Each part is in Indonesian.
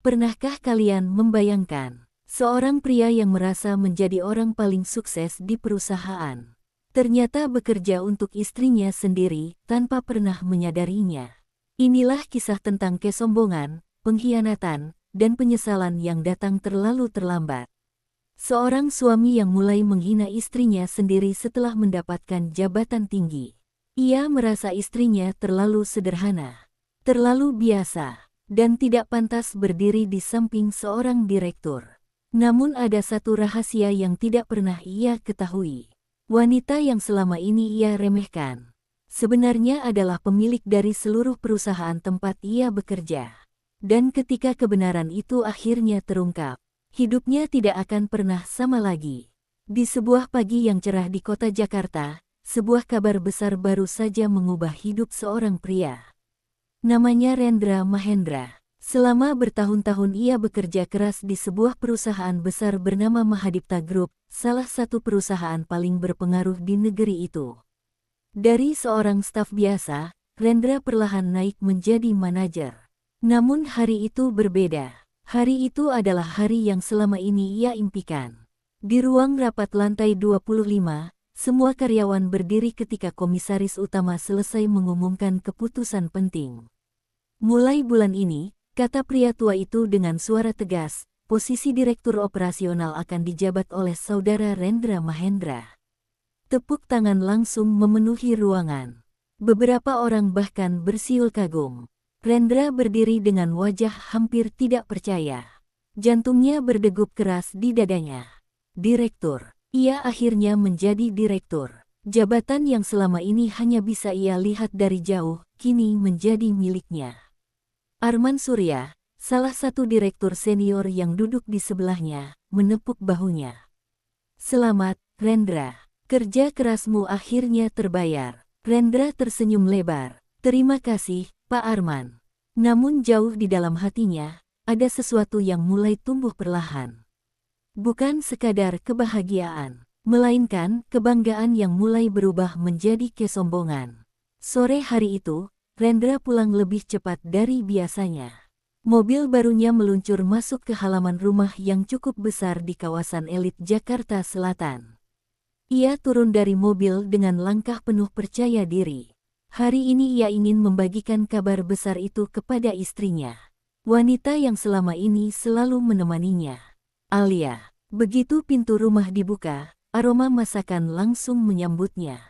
Pernahkah kalian membayangkan seorang pria yang merasa menjadi orang paling sukses di perusahaan, ternyata bekerja untuk istrinya sendiri tanpa pernah menyadarinya? Inilah kisah tentang kesombongan, pengkhianatan, dan penyesalan yang datang terlalu terlambat. Seorang suami yang mulai menghina istrinya sendiri setelah mendapatkan jabatan tinggi. Ia merasa istrinya terlalu sederhana, terlalu biasa, dan tidak pantas berdiri di samping seorang direktur. Namun ada satu rahasia yang tidak pernah ia ketahui. Wanita yang selama ini ia remehkan, sebenarnya adalah pemilik dari seluruh perusahaan tempat ia bekerja. Dan ketika kebenaran itu akhirnya terungkap, hidupnya tidak akan pernah sama lagi. Di sebuah pagi yang cerah di kota Jakarta, sebuah kabar besar baru saja mengubah hidup seorang pria. Namanya Rendra Mahendra. Selama bertahun-tahun ia bekerja keras di sebuah perusahaan besar bernama Mahadipta Group, salah satu perusahaan paling berpengaruh di negeri itu. Dari seorang staf biasa, Rendra perlahan naik menjadi manajer. Namun hari itu berbeda. Hari itu adalah hari yang selama ini ia impikan. Di ruang rapat lantai 25, semua karyawan berdiri ketika komisaris utama selesai mengumumkan keputusan penting. Mulai bulan ini, kata pria tua itu dengan suara tegas, posisi direktur operasional akan dijabat oleh saudara Rendra Mahendra. Tepuk tangan langsung memenuhi ruangan. Beberapa orang bahkan bersiul kagum. Rendra berdiri dengan wajah hampir tidak percaya. Jantungnya berdegup keras di dadanya. Direktur. Ia akhirnya menjadi direktur. Jabatan yang selama ini hanya bisa ia lihat dari jauh, kini menjadi miliknya. Arman Surya, salah satu direktur senior yang duduk di sebelahnya, menepuk bahunya. Selamat, Rendra. Kerja kerasmu akhirnya terbayar. Rendra tersenyum lebar. Terima kasih, Pak Arman. Namun jauh di dalam hatinya, ada sesuatu yang mulai tumbuh perlahan. Bukan sekadar kebahagiaan, melainkan kebanggaan yang mulai berubah menjadi kesombongan. Sore hari itu, Rendra pulang lebih cepat dari biasanya. Mobil barunya meluncur masuk ke halaman rumah yang cukup besar di kawasan elit Jakarta Selatan. Ia turun dari mobil dengan langkah penuh percaya diri. Hari ini ia ingin membagikan kabar besar itu kepada istrinya. Wanita yang selama ini selalu menemaninya. Alia. Begitu pintu rumah dibuka, aroma masakan langsung menyambutnya.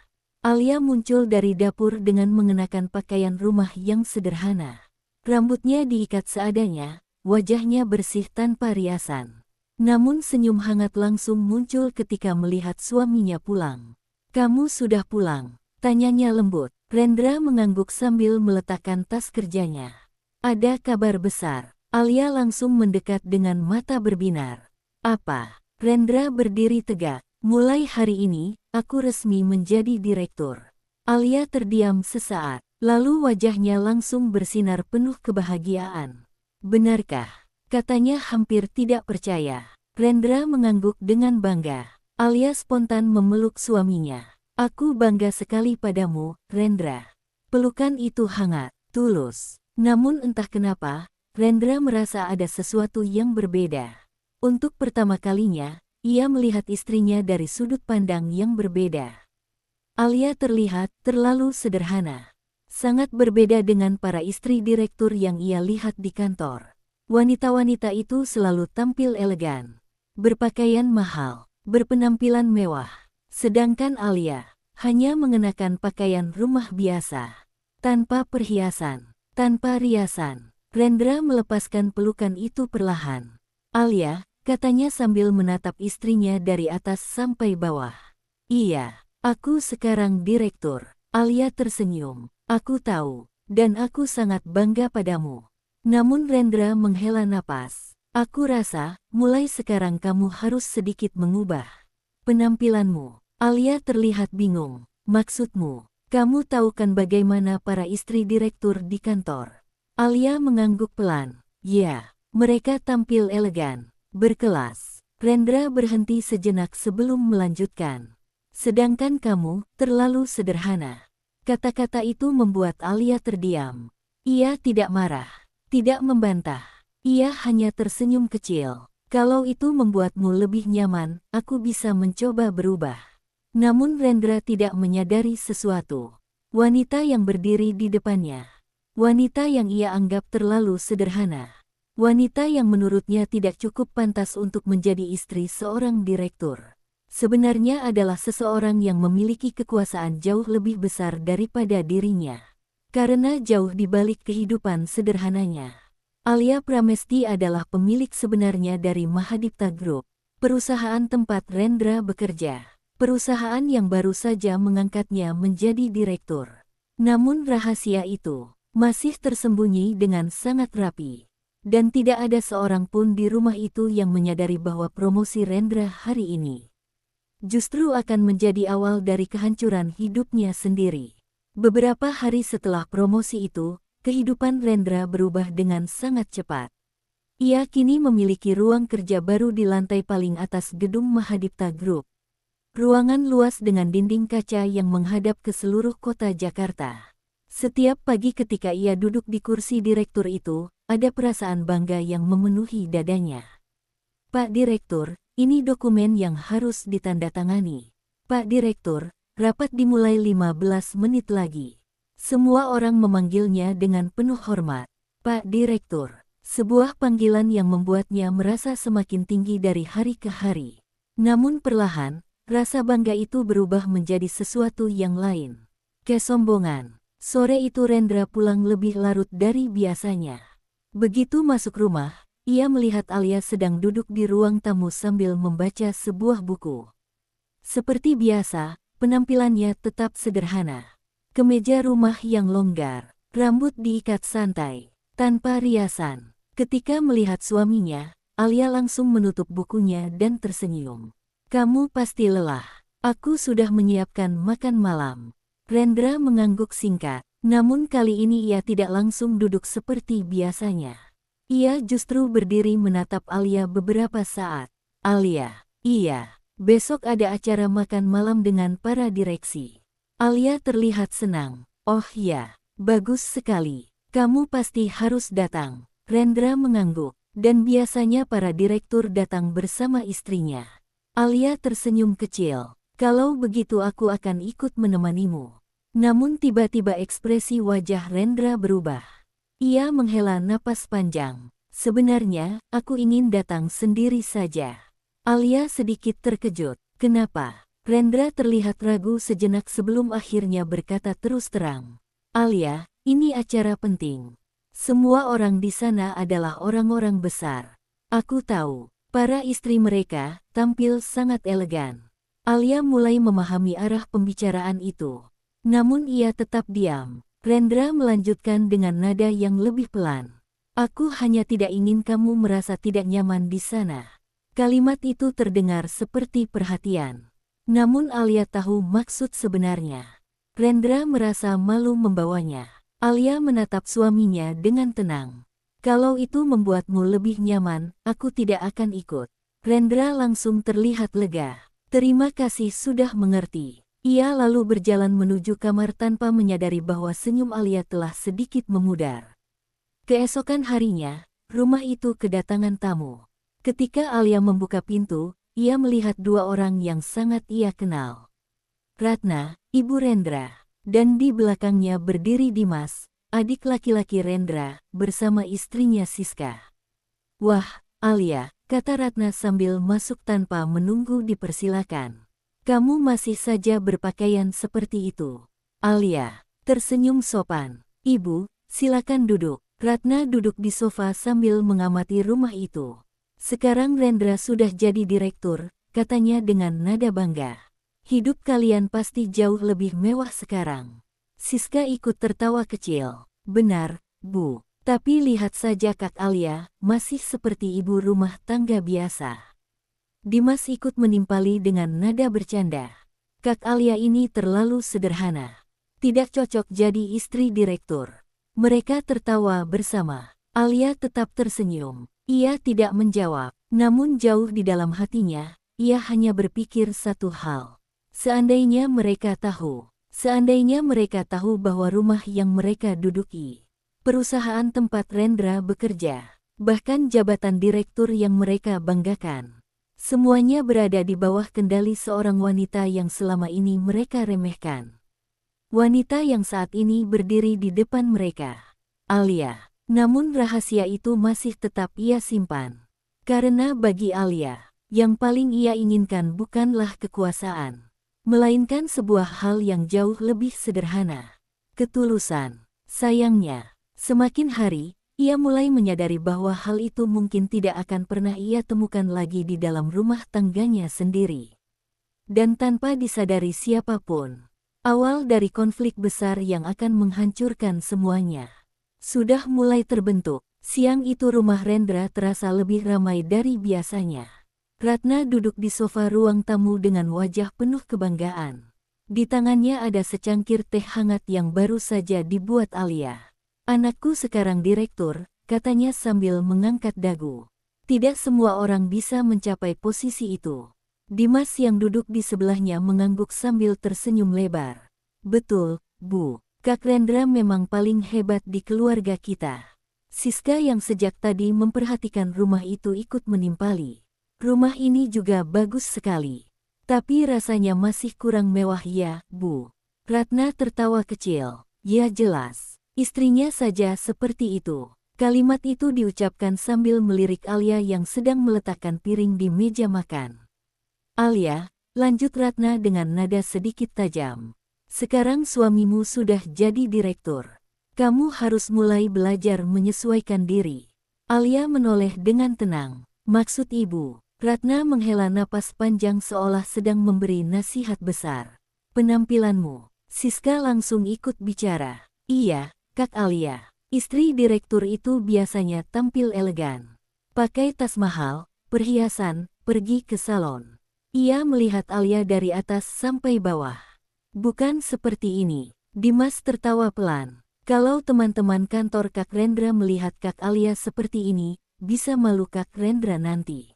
Alia muncul dari dapur dengan mengenakan pakaian rumah yang sederhana. Rambutnya diikat seadanya, wajahnya bersih tanpa riasan. Namun senyum hangat langsung muncul ketika melihat suaminya pulang. "Kamu sudah pulang?" tanyanya lembut. Rendra mengangguk sambil meletakkan tas kerjanya. "Ada kabar besar." Alia langsung mendekat dengan mata berbinar. "Apa?" Rendra berdiri tegak. "Mulai hari ini, aku resmi menjadi direktur." Alia terdiam sesaat, lalu wajahnya langsung bersinar penuh kebahagiaan. "Benarkah?" katanya hampir tidak percaya. Rendra mengangguk dengan bangga. Alia spontan memeluk suaminya. "Aku bangga sekali padamu, Rendra." Pelukan itu hangat, tulus. Namun entah kenapa, Rendra merasa ada sesuatu yang berbeda. Untuk pertama kalinya, ia melihat istrinya dari sudut pandang yang berbeda. Alia terlihat terlalu sederhana. Sangat berbeda dengan para istri direktur yang ia lihat di kantor. Wanita-wanita itu selalu tampil elegan, berpakaian mahal, berpenampilan mewah. Sedangkan Alia hanya mengenakan pakaian rumah biasa, tanpa perhiasan, tanpa riasan. Rendra melepaskan pelukan itu perlahan. "Alia," katanya sambil menatap istrinya dari atas sampai bawah. "Iya, aku sekarang direktur." Alia tersenyum. "Aku tahu, dan aku sangat bangga padamu." Namun Rendra menghela napas. "Aku rasa, mulai sekarang kamu harus sedikit mengubah penampilanmu." Alia terlihat bingung. "Maksudmu, kamu tahu kan bagaimana para istri direktur di kantor?" Alia mengangguk pelan. "Ya, mereka tampil elegan, berkelas." Rendra berhenti sejenak sebelum melanjutkan. "Sedangkan kamu, terlalu sederhana." Kata-kata itu membuat Alia terdiam. Ia tidak marah, tidak membantah. Ia hanya tersenyum kecil. Kalau itu membuatmu lebih nyaman, aku bisa mencoba berubah. Namun Rendra tidak menyadari sesuatu. Wanita yang berdiri di depannya. Wanita yang ia anggap terlalu sederhana. Wanita yang menurutnya tidak cukup pantas untuk menjadi istri seorang direktur. Sebenarnya adalah seseorang yang memiliki kekuasaan jauh lebih besar daripada dirinya. Karena jauh di balik kehidupan sederhananya. Alia Pramesti adalah pemilik sebenarnya dari Mahadipta Group, perusahaan tempat Rendra bekerja. Perusahaan yang baru saja mengangkatnya menjadi direktur. Namun rahasia itu masih tersembunyi dengan sangat rapi. Dan tidak ada seorang pun di rumah itu yang menyadari bahwa promosi Rendra hari ini justru akan menjadi awal dari kehancuran hidupnya sendiri. Beberapa hari setelah promosi itu, kehidupan Rendra berubah dengan sangat cepat. Ia kini memiliki ruang kerja baru di lantai paling atas gedung Mahadipta Group. Ruangan luas dengan dinding kaca yang menghadap ke seluruh kota Jakarta. Setiap pagi ketika ia duduk di kursi direktur itu, ada perasaan bangga yang memenuhi dadanya. Pak Direktur, ini dokumen yang harus ditandatangani. Pak Direktur, rapat dimulai 15 menit lagi. Semua orang memanggilnya dengan penuh hormat. Pak Direktur, sebuah panggilan yang membuatnya merasa semakin tinggi dari hari ke hari. Namun perlahan, rasa bangga itu berubah menjadi sesuatu yang lain. Kesombongan. Sore itu Rendra pulang lebih larut dari biasanya. Begitu masuk rumah, ia melihat Alia sedang duduk di ruang tamu sambil membaca sebuah buku. Seperti biasa, penampilannya tetap sederhana. Kemeja rumah yang longgar, rambut diikat santai, tanpa riasan. Ketika melihat suaminya, Alia langsung menutup bukunya dan tersenyum. Kamu pasti lelah. Aku sudah menyiapkan makan malam. Rendra mengangguk singkat, namun kali ini ia tidak langsung duduk seperti biasanya. Ia justru berdiri menatap Alia beberapa saat. Alia, iya, besok ada acara makan malam dengan para direksi. Alia terlihat senang. Oh ya, bagus sekali. Kamu pasti harus datang. Rendra mengangguk, dan biasanya para direktur datang bersama istrinya. Alia tersenyum kecil. Kalau begitu aku akan ikut menemanimu. Namun tiba-tiba ekspresi wajah Rendra berubah. Ia menghela napas panjang. Sebenarnya, aku ingin datang sendiri saja. Alia sedikit terkejut. Kenapa? Rendra terlihat ragu sejenak sebelum akhirnya berkata terus terang. Alia, ini acara penting. Semua orang di sana adalah orang-orang besar. Aku tahu, para istri mereka tampil sangat elegan. Alia mulai memahami arah pembicaraan itu. Namun ia tetap diam. Rendra melanjutkan dengan nada yang lebih pelan. Aku hanya tidak ingin kamu merasa tidak nyaman di sana. Kalimat itu terdengar seperti perhatian. Namun Alia tahu maksud sebenarnya. Rendra merasa malu membawanya. Alia menatap suaminya dengan tenang. Kalau itu membuatmu lebih nyaman, aku tidak akan ikut. Rendra langsung terlihat lega. Terima kasih sudah mengerti. Ia lalu berjalan menuju kamar tanpa menyadari bahwa senyum Alia telah sedikit memudar. Keesokan harinya, rumah itu kedatangan tamu. Ketika Alia membuka pintu, ia melihat dua orang yang sangat ia kenal. Ratna, ibu Rendra, dan di belakangnya berdiri Dimas, adik laki-laki Rendra, bersama istrinya Siska. Wah, Alia, kata Ratna sambil masuk tanpa menunggu dipersilakan. Kamu masih saja berpakaian seperti itu. Alia tersenyum sopan. Ibu, silakan duduk. Ratna duduk di sofa sambil mengamati rumah itu. Sekarang Rendra sudah jadi direktur, katanya dengan nada bangga. Hidup kalian pasti jauh lebih mewah sekarang. Siska ikut tertawa kecil. Benar, Bu. Tapi lihat saja Kak Alia, masih seperti ibu rumah tangga biasa. Dimas ikut menimpali dengan nada bercanda. Kak Alia ini terlalu sederhana. Tidak cocok jadi istri direktur. Mereka tertawa bersama. Alia tetap tersenyum. Ia tidak menjawab. Namun jauh di dalam hatinya, ia hanya berpikir satu hal. Seandainya mereka tahu bahwa rumah yang mereka duduki, perusahaan tempat Rendra bekerja, bahkan jabatan direktur yang mereka banggakan. Semuanya berada di bawah kendali seorang wanita yang selama ini mereka remehkan. Wanita yang saat ini berdiri di depan mereka, Alia. Namun rahasia itu masih tetap ia simpan. Karena bagi Alia, yang paling ia inginkan bukanlah kekuasaan, melainkan sebuah hal yang jauh lebih sederhana. Ketulusan. Sayangnya, semakin hari, ia mulai menyadari bahwa hal itu mungkin tidak akan pernah ia temukan lagi di dalam rumah tangganya sendiri. Dan tanpa disadari siapapun, awal dari konflik besar yang akan menghancurkan semuanya sudah mulai terbentuk. Siang itu rumah Rendra terasa lebih ramai dari biasanya. Ratna duduk di sofa ruang tamu dengan wajah penuh kebanggaan. Di tangannya ada secangkir teh hangat yang baru saja dibuat Alia. "Anakku sekarang direktur," katanya sambil mengangkat dagu. Tidak semua orang bisa mencapai posisi itu. Dimas yang duduk di sebelahnya mengangguk sambil tersenyum lebar. "Betul, Bu. Kak Rendra memang paling hebat di keluarga kita." Siska yang sejak tadi memperhatikan rumah itu ikut menimpali. "Rumah ini juga bagus sekali. Tapi rasanya masih kurang mewah ya, Bu." Ratna tertawa kecil. "Ya jelas, istrinya saja seperti itu." Kalimat itu diucapkan sambil melirik Alia yang sedang meletakkan piring di meja makan. "Alia," lanjut Ratna dengan nada sedikit tajam. "Sekarang suamimu sudah jadi direktur. Kamu harus mulai belajar menyesuaikan diri." Alia menoleh dengan tenang. "Maksud Ibu?" Ratna menghela napas panjang seolah sedang memberi nasihat besar. "Penampilanmu." Siska langsung ikut bicara. "Iya, Kak Alia. Istri direktur itu biasanya tampil elegan. Pakai tas mahal, perhiasan, pergi ke salon." Ia melihat Alia dari atas sampai bawah. "Bukan seperti ini." Dimas tertawa pelan. "Kalau teman-teman kantor Kak Rendra melihat Kak Alia seperti ini, bisa malu Kak Rendra nanti."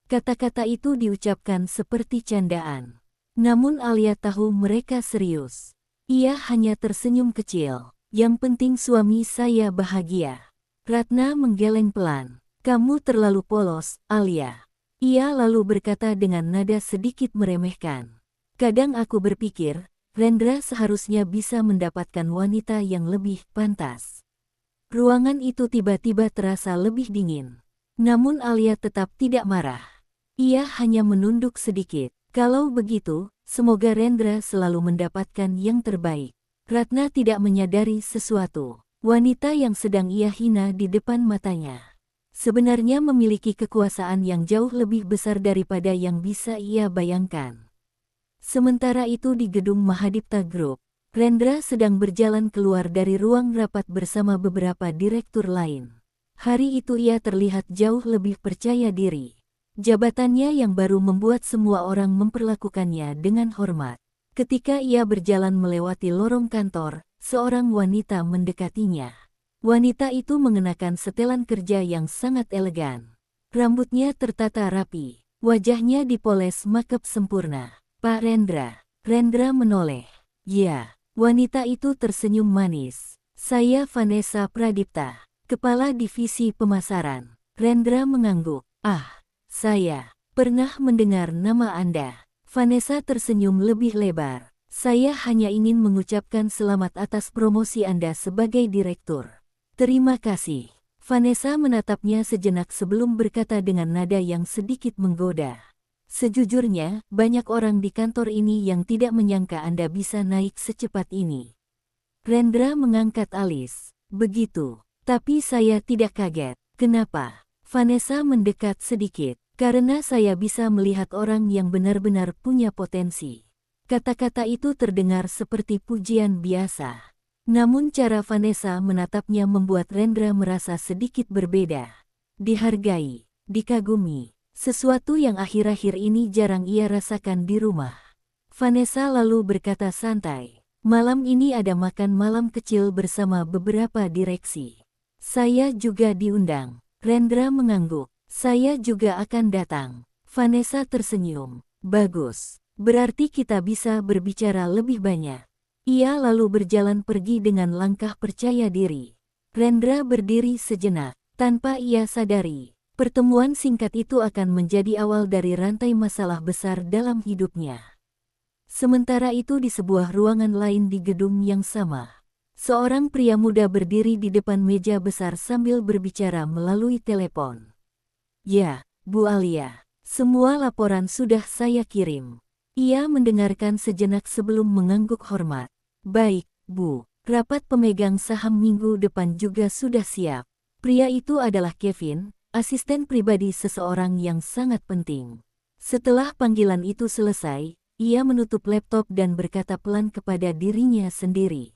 Kata-kata itu diucapkan seperti candaan. Namun Alia tahu mereka serius. Ia hanya tersenyum kecil. "Yang penting suami saya bahagia." Ratna menggeleng pelan. "Kamu terlalu polos, Alia." Ia lalu berkata dengan nada sedikit meremehkan. "Kadang aku berpikir, Rendra seharusnya bisa mendapatkan wanita yang lebih pantas." Ruangan itu tiba-tiba terasa lebih dingin. Namun Alia tetap tidak marah. Ia hanya menunduk sedikit. "Kalau begitu, semoga Rendra selalu mendapatkan yang terbaik." Ratna tidak menyadari sesuatu. Wanita yang sedang ia hina di depan matanya sebenarnya memiliki kekuasaan yang jauh lebih besar daripada yang bisa ia bayangkan. Sementara itu di gedung Mahadipta Group, Rendra sedang berjalan keluar dari ruang rapat bersama beberapa direktur lain. Hari itu ia terlihat jauh lebih percaya diri. Jabatannya yang baru membuat semua orang memperlakukannya dengan hormat. Ketika ia berjalan melewati lorong kantor, seorang wanita mendekatinya. Wanita itu mengenakan setelan kerja yang sangat elegan. Rambutnya tertata rapi, wajahnya dipoles makeup sempurna. "Pak Rendra." Rendra menoleh. "Ya." Wanita itu tersenyum manis. "Saya Vanessa Pradipta, Kepala Divisi Pemasaran." Rendra mengangguk. "Ah, saya pernah mendengar nama Anda." Vanessa tersenyum lebih lebar. "Saya hanya ingin mengucapkan selamat atas promosi Anda sebagai direktur." "Terima kasih." Vanessa menatapnya sejenak sebelum berkata dengan nada yang sedikit menggoda. "Sejujurnya, banyak orang di kantor ini yang tidak menyangka Anda bisa naik secepat ini." Rendra mengangkat alis. "Begitu. Tapi saya tidak kaget." "Kenapa?" Vanessa mendekat sedikit. "Karena saya bisa melihat orang yang benar-benar punya potensi." Kata-kata itu terdengar seperti pujian biasa. Namun cara Vanessa menatapnya membuat Rendra merasa sedikit berbeda. Dihargai, dikagumi. Sesuatu yang akhir-akhir ini jarang ia rasakan di rumah. Vanessa lalu berkata santai. "Malam ini ada makan malam kecil bersama beberapa direksi. Saya juga diundang." Rendra mengangguk. "Saya juga akan datang." Vanessa tersenyum. "Bagus. Berarti kita bisa berbicara lebih banyak." Ia lalu berjalan pergi dengan langkah percaya diri. Rendra berdiri sejenak. Tanpa ia sadari, pertemuan singkat itu akan menjadi awal dari rantai masalah besar dalam hidupnya. Sementara itu di sebuah ruangan lain di gedung yang sama, seorang pria muda berdiri di depan meja besar sambil berbicara melalui telepon. "Ya, Bu Alia, semua laporan sudah saya kirim." Ia mendengarkan sejenak sebelum mengangguk hormat. "Baik, Bu. Rapat pemegang saham minggu depan juga sudah siap." Pria itu adalah Kevin, asisten pribadi seseorang yang sangat penting. Setelah panggilan itu selesai, ia menutup laptop dan berkata pelan kepada dirinya sendiri.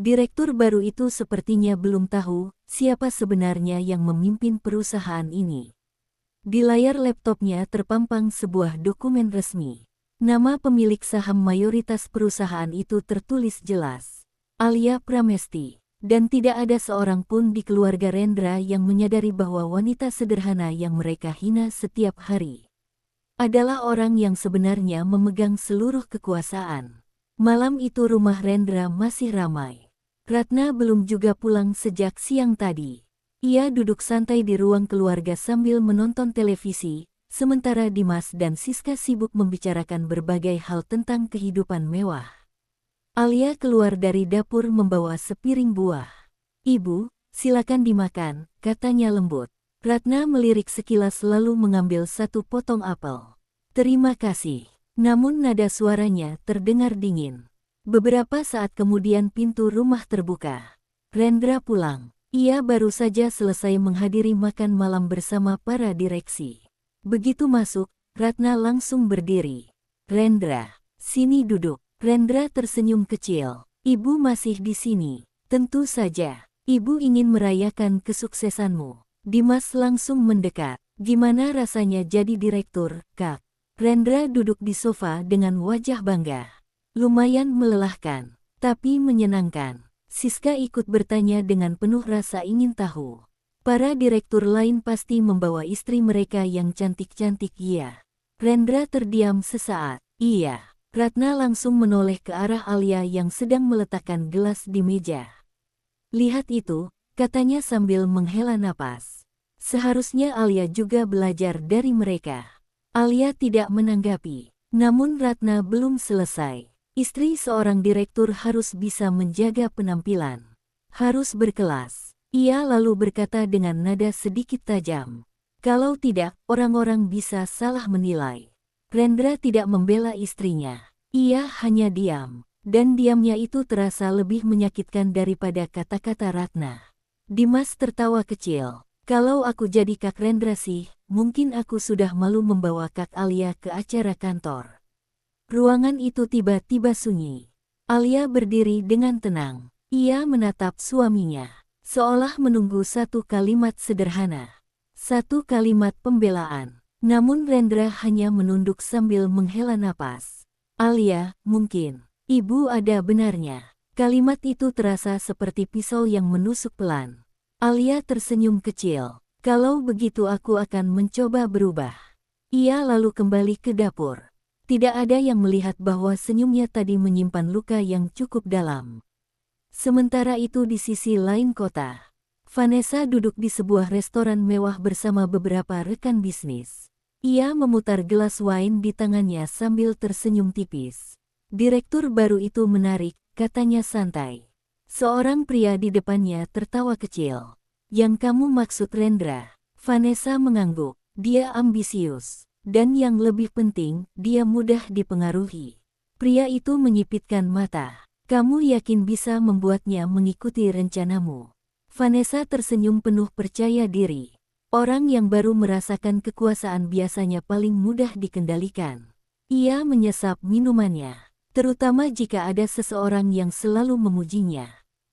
Direktur baru itu sepertinya belum tahu siapa sebenarnya yang memimpin perusahaan ini. Di layar laptopnya terpampang sebuah dokumen resmi. Nama pemilik saham mayoritas perusahaan itu tertulis jelas, Alia Pramesti. Dan tidak ada seorang pun di keluarga Rendra yang menyadari bahwa wanita sederhana yang mereka hina setiap hari adalah orang yang sebenarnya memegang seluruh kekuasaan. Malam itu rumah Rendra masih ramai. Ratna belum juga pulang sejak siang tadi. Ia duduk santai di ruang keluarga sambil menonton televisi, sementara Dimas dan Siska sibuk membicarakan berbagai hal tentang kehidupan mewah. Alia keluar dari dapur membawa sepiring buah. "Ibu, silakan dimakan," katanya lembut. Ratna melirik sekilas lalu mengambil satu potong apel. "Terima kasih." Namun nada suaranya terdengar dingin. Beberapa saat kemudian pintu rumah terbuka. Rendra pulang. Ia baru saja selesai menghadiri makan malam bersama para direksi. Begitu masuk, Ratna langsung berdiri. "Rendra, sini duduk." Rendra tersenyum kecil. "Ibu masih di sini." "Tentu saja. Ibu ingin merayakan kesuksesanmu." Dimas langsung mendekat. "Gimana rasanya jadi direktur, Kak?" Rendra duduk di sofa dengan wajah bangga. "Lumayan melelahkan, tapi menyenangkan." Siska ikut bertanya dengan penuh rasa ingin tahu. Para direktur lain pasti membawa istri mereka yang cantik-cantik. "Iya." Rendra terdiam sesaat. "Iya." Ratna langsung menoleh ke arah Alia yang sedang meletakkan gelas di meja. "Lihat itu," katanya sambil menghela napas. Seharusnya Alia juga belajar dari mereka. Alia tidak menanggapi. Namun Ratna belum selesai. Istri seorang direktur harus bisa menjaga penampilan. Harus berkelas. Ia lalu berkata dengan nada sedikit tajam. Kalau tidak, orang-orang bisa salah menilai. Rendra tidak membela istrinya. Ia hanya diam. Dan diamnya itu terasa lebih menyakitkan daripada kata-kata Ratna. Dimas tertawa kecil. "Kalau aku jadi Kak Rendra sih, mungkin aku sudah malu membawa Kak Alia ke acara kantor." Ruangan itu tiba-tiba sunyi. Alia berdiri dengan tenang. Ia menatap suaminya, seolah menunggu satu kalimat sederhana. Satu kalimat pembelaan. Namun Rendra hanya menunduk sambil menghela napas. "Alia, mungkin ibu ada benarnya." Kalimat itu terasa seperti pisau yang menusuk pelan. Alia tersenyum kecil. "Kalau begitu aku akan mencoba berubah." Ia lalu kembali ke dapur. Tidak ada yang melihat bahwa senyumnya tadi menyimpan luka yang cukup dalam. Sementara itu di sisi lain kota, Vanessa duduk di sebuah restoran mewah bersama beberapa rekan bisnis. Ia memutar gelas wine di tangannya sambil tersenyum tipis. Direktur baru itu menarik, katanya santai. Seorang pria di depannya tertawa kecil. "Yang kamu maksud Rendra?" Vanessa mengangguk. "Dia ambisius. Dan yang lebih penting, dia mudah dipengaruhi." Pria itu menyipitkan mata. "Kamu yakin bisa membuatnya mengikuti rencanamu?" Vanessa tersenyum penuh percaya diri. Orang yang baru merasakan kekuasaan biasanya paling mudah dikendalikan. Ia menyesap minumannya, terutama jika ada seseorang yang selalu memujinya.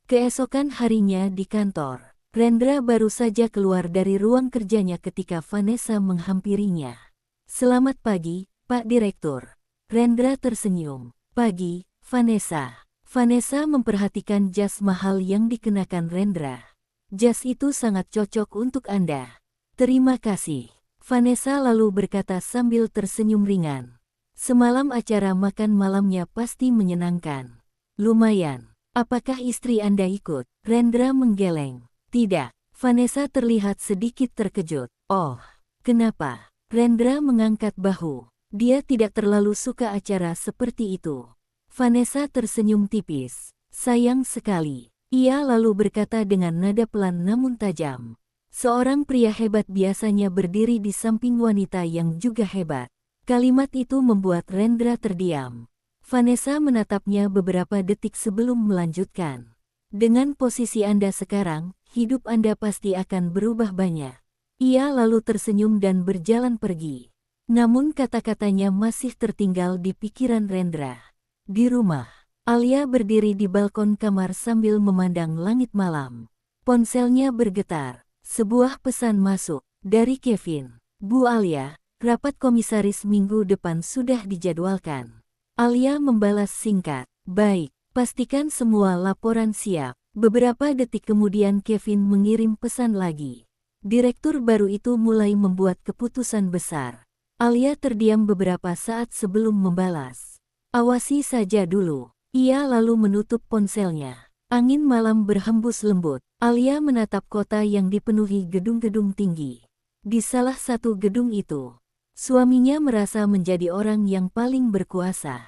Keesokan harinya di kantor, Rendra baru saja keluar dari ruang kerjanya ketika Vanessa menghampirinya. "Selamat pagi, Pak Direktur." Rendra tersenyum. "Pagi, Vanessa." Vanessa memperhatikan jas mahal yang dikenakan Rendra. "Jas itu sangat cocok untuk Anda." "Terima kasih." Vanessa lalu berkata sambil tersenyum ringan. "Semalam acara makan malamnya pasti menyenangkan." "Lumayan." "Apakah istri Anda ikut?" Rendra menggeleng. "Tidak." Vanessa terlihat sedikit terkejut. Oh, kenapa? Rendra mengangkat bahu. Dia tidak terlalu suka acara seperti itu. Vanessa tersenyum tipis. Sayang sekali. Ia lalu berkata dengan nada pelan namun tajam. Seorang pria hebat biasanya berdiri di samping wanita yang juga hebat. Kalimat itu membuat Rendra terdiam. Vanessa menatapnya beberapa detik sebelum melanjutkan. Dengan posisi Anda sekarang, hidup Anda pasti akan berubah banyak. Ia lalu tersenyum dan berjalan pergi. Namun kata-katanya masih tertinggal di pikiran Rendra. Di rumah, Alia berdiri di balkon kamar sambil memandang langit malam. Ponselnya bergetar. Sebuah pesan masuk dari Kevin. Bu Alia, rapat komisaris minggu depan sudah dijadwalkan. Alia membalas singkat. Baik. Pastikan semua laporan siap. Beberapa detik kemudian Kevin mengirim pesan lagi. Direktur baru itu mulai membuat keputusan besar. Alia terdiam beberapa saat sebelum membalas. Awasi saja dulu. Ia lalu menutup ponselnya. Angin malam berhembus lembut. Alia menatap kota yang dipenuhi gedung-gedung tinggi. Di salah satu gedung itu, suaminya merasa menjadi orang yang paling berkuasa.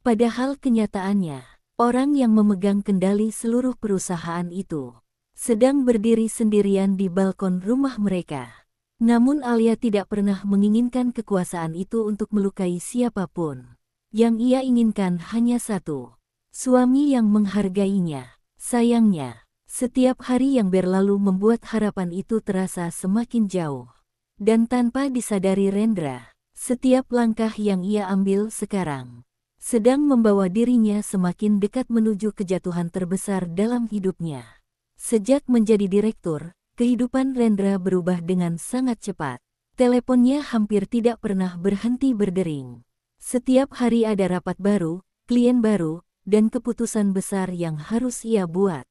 Padahal kenyataannya, orang yang memegang kendali seluruh perusahaan itu sedang berdiri sendirian di balkon rumah mereka. Namun Alia tidak pernah menginginkan kekuasaan itu untuk melukai siapapun. Yang ia inginkan hanya satu, suami yang menghargainya. Sayangnya, setiap hari yang berlalu membuat harapan itu terasa semakin jauh. Dan tanpa disadari Rendra, setiap langkah yang ia ambil sekarang sedang membawa dirinya semakin dekat menuju kejatuhan terbesar dalam hidupnya. Sejak menjadi direktur, kehidupan Rendra berubah dengan sangat cepat. Teleponnya hampir tidak pernah berhenti berdering. Setiap hari ada rapat baru, klien baru, dan keputusan besar yang harus ia buat.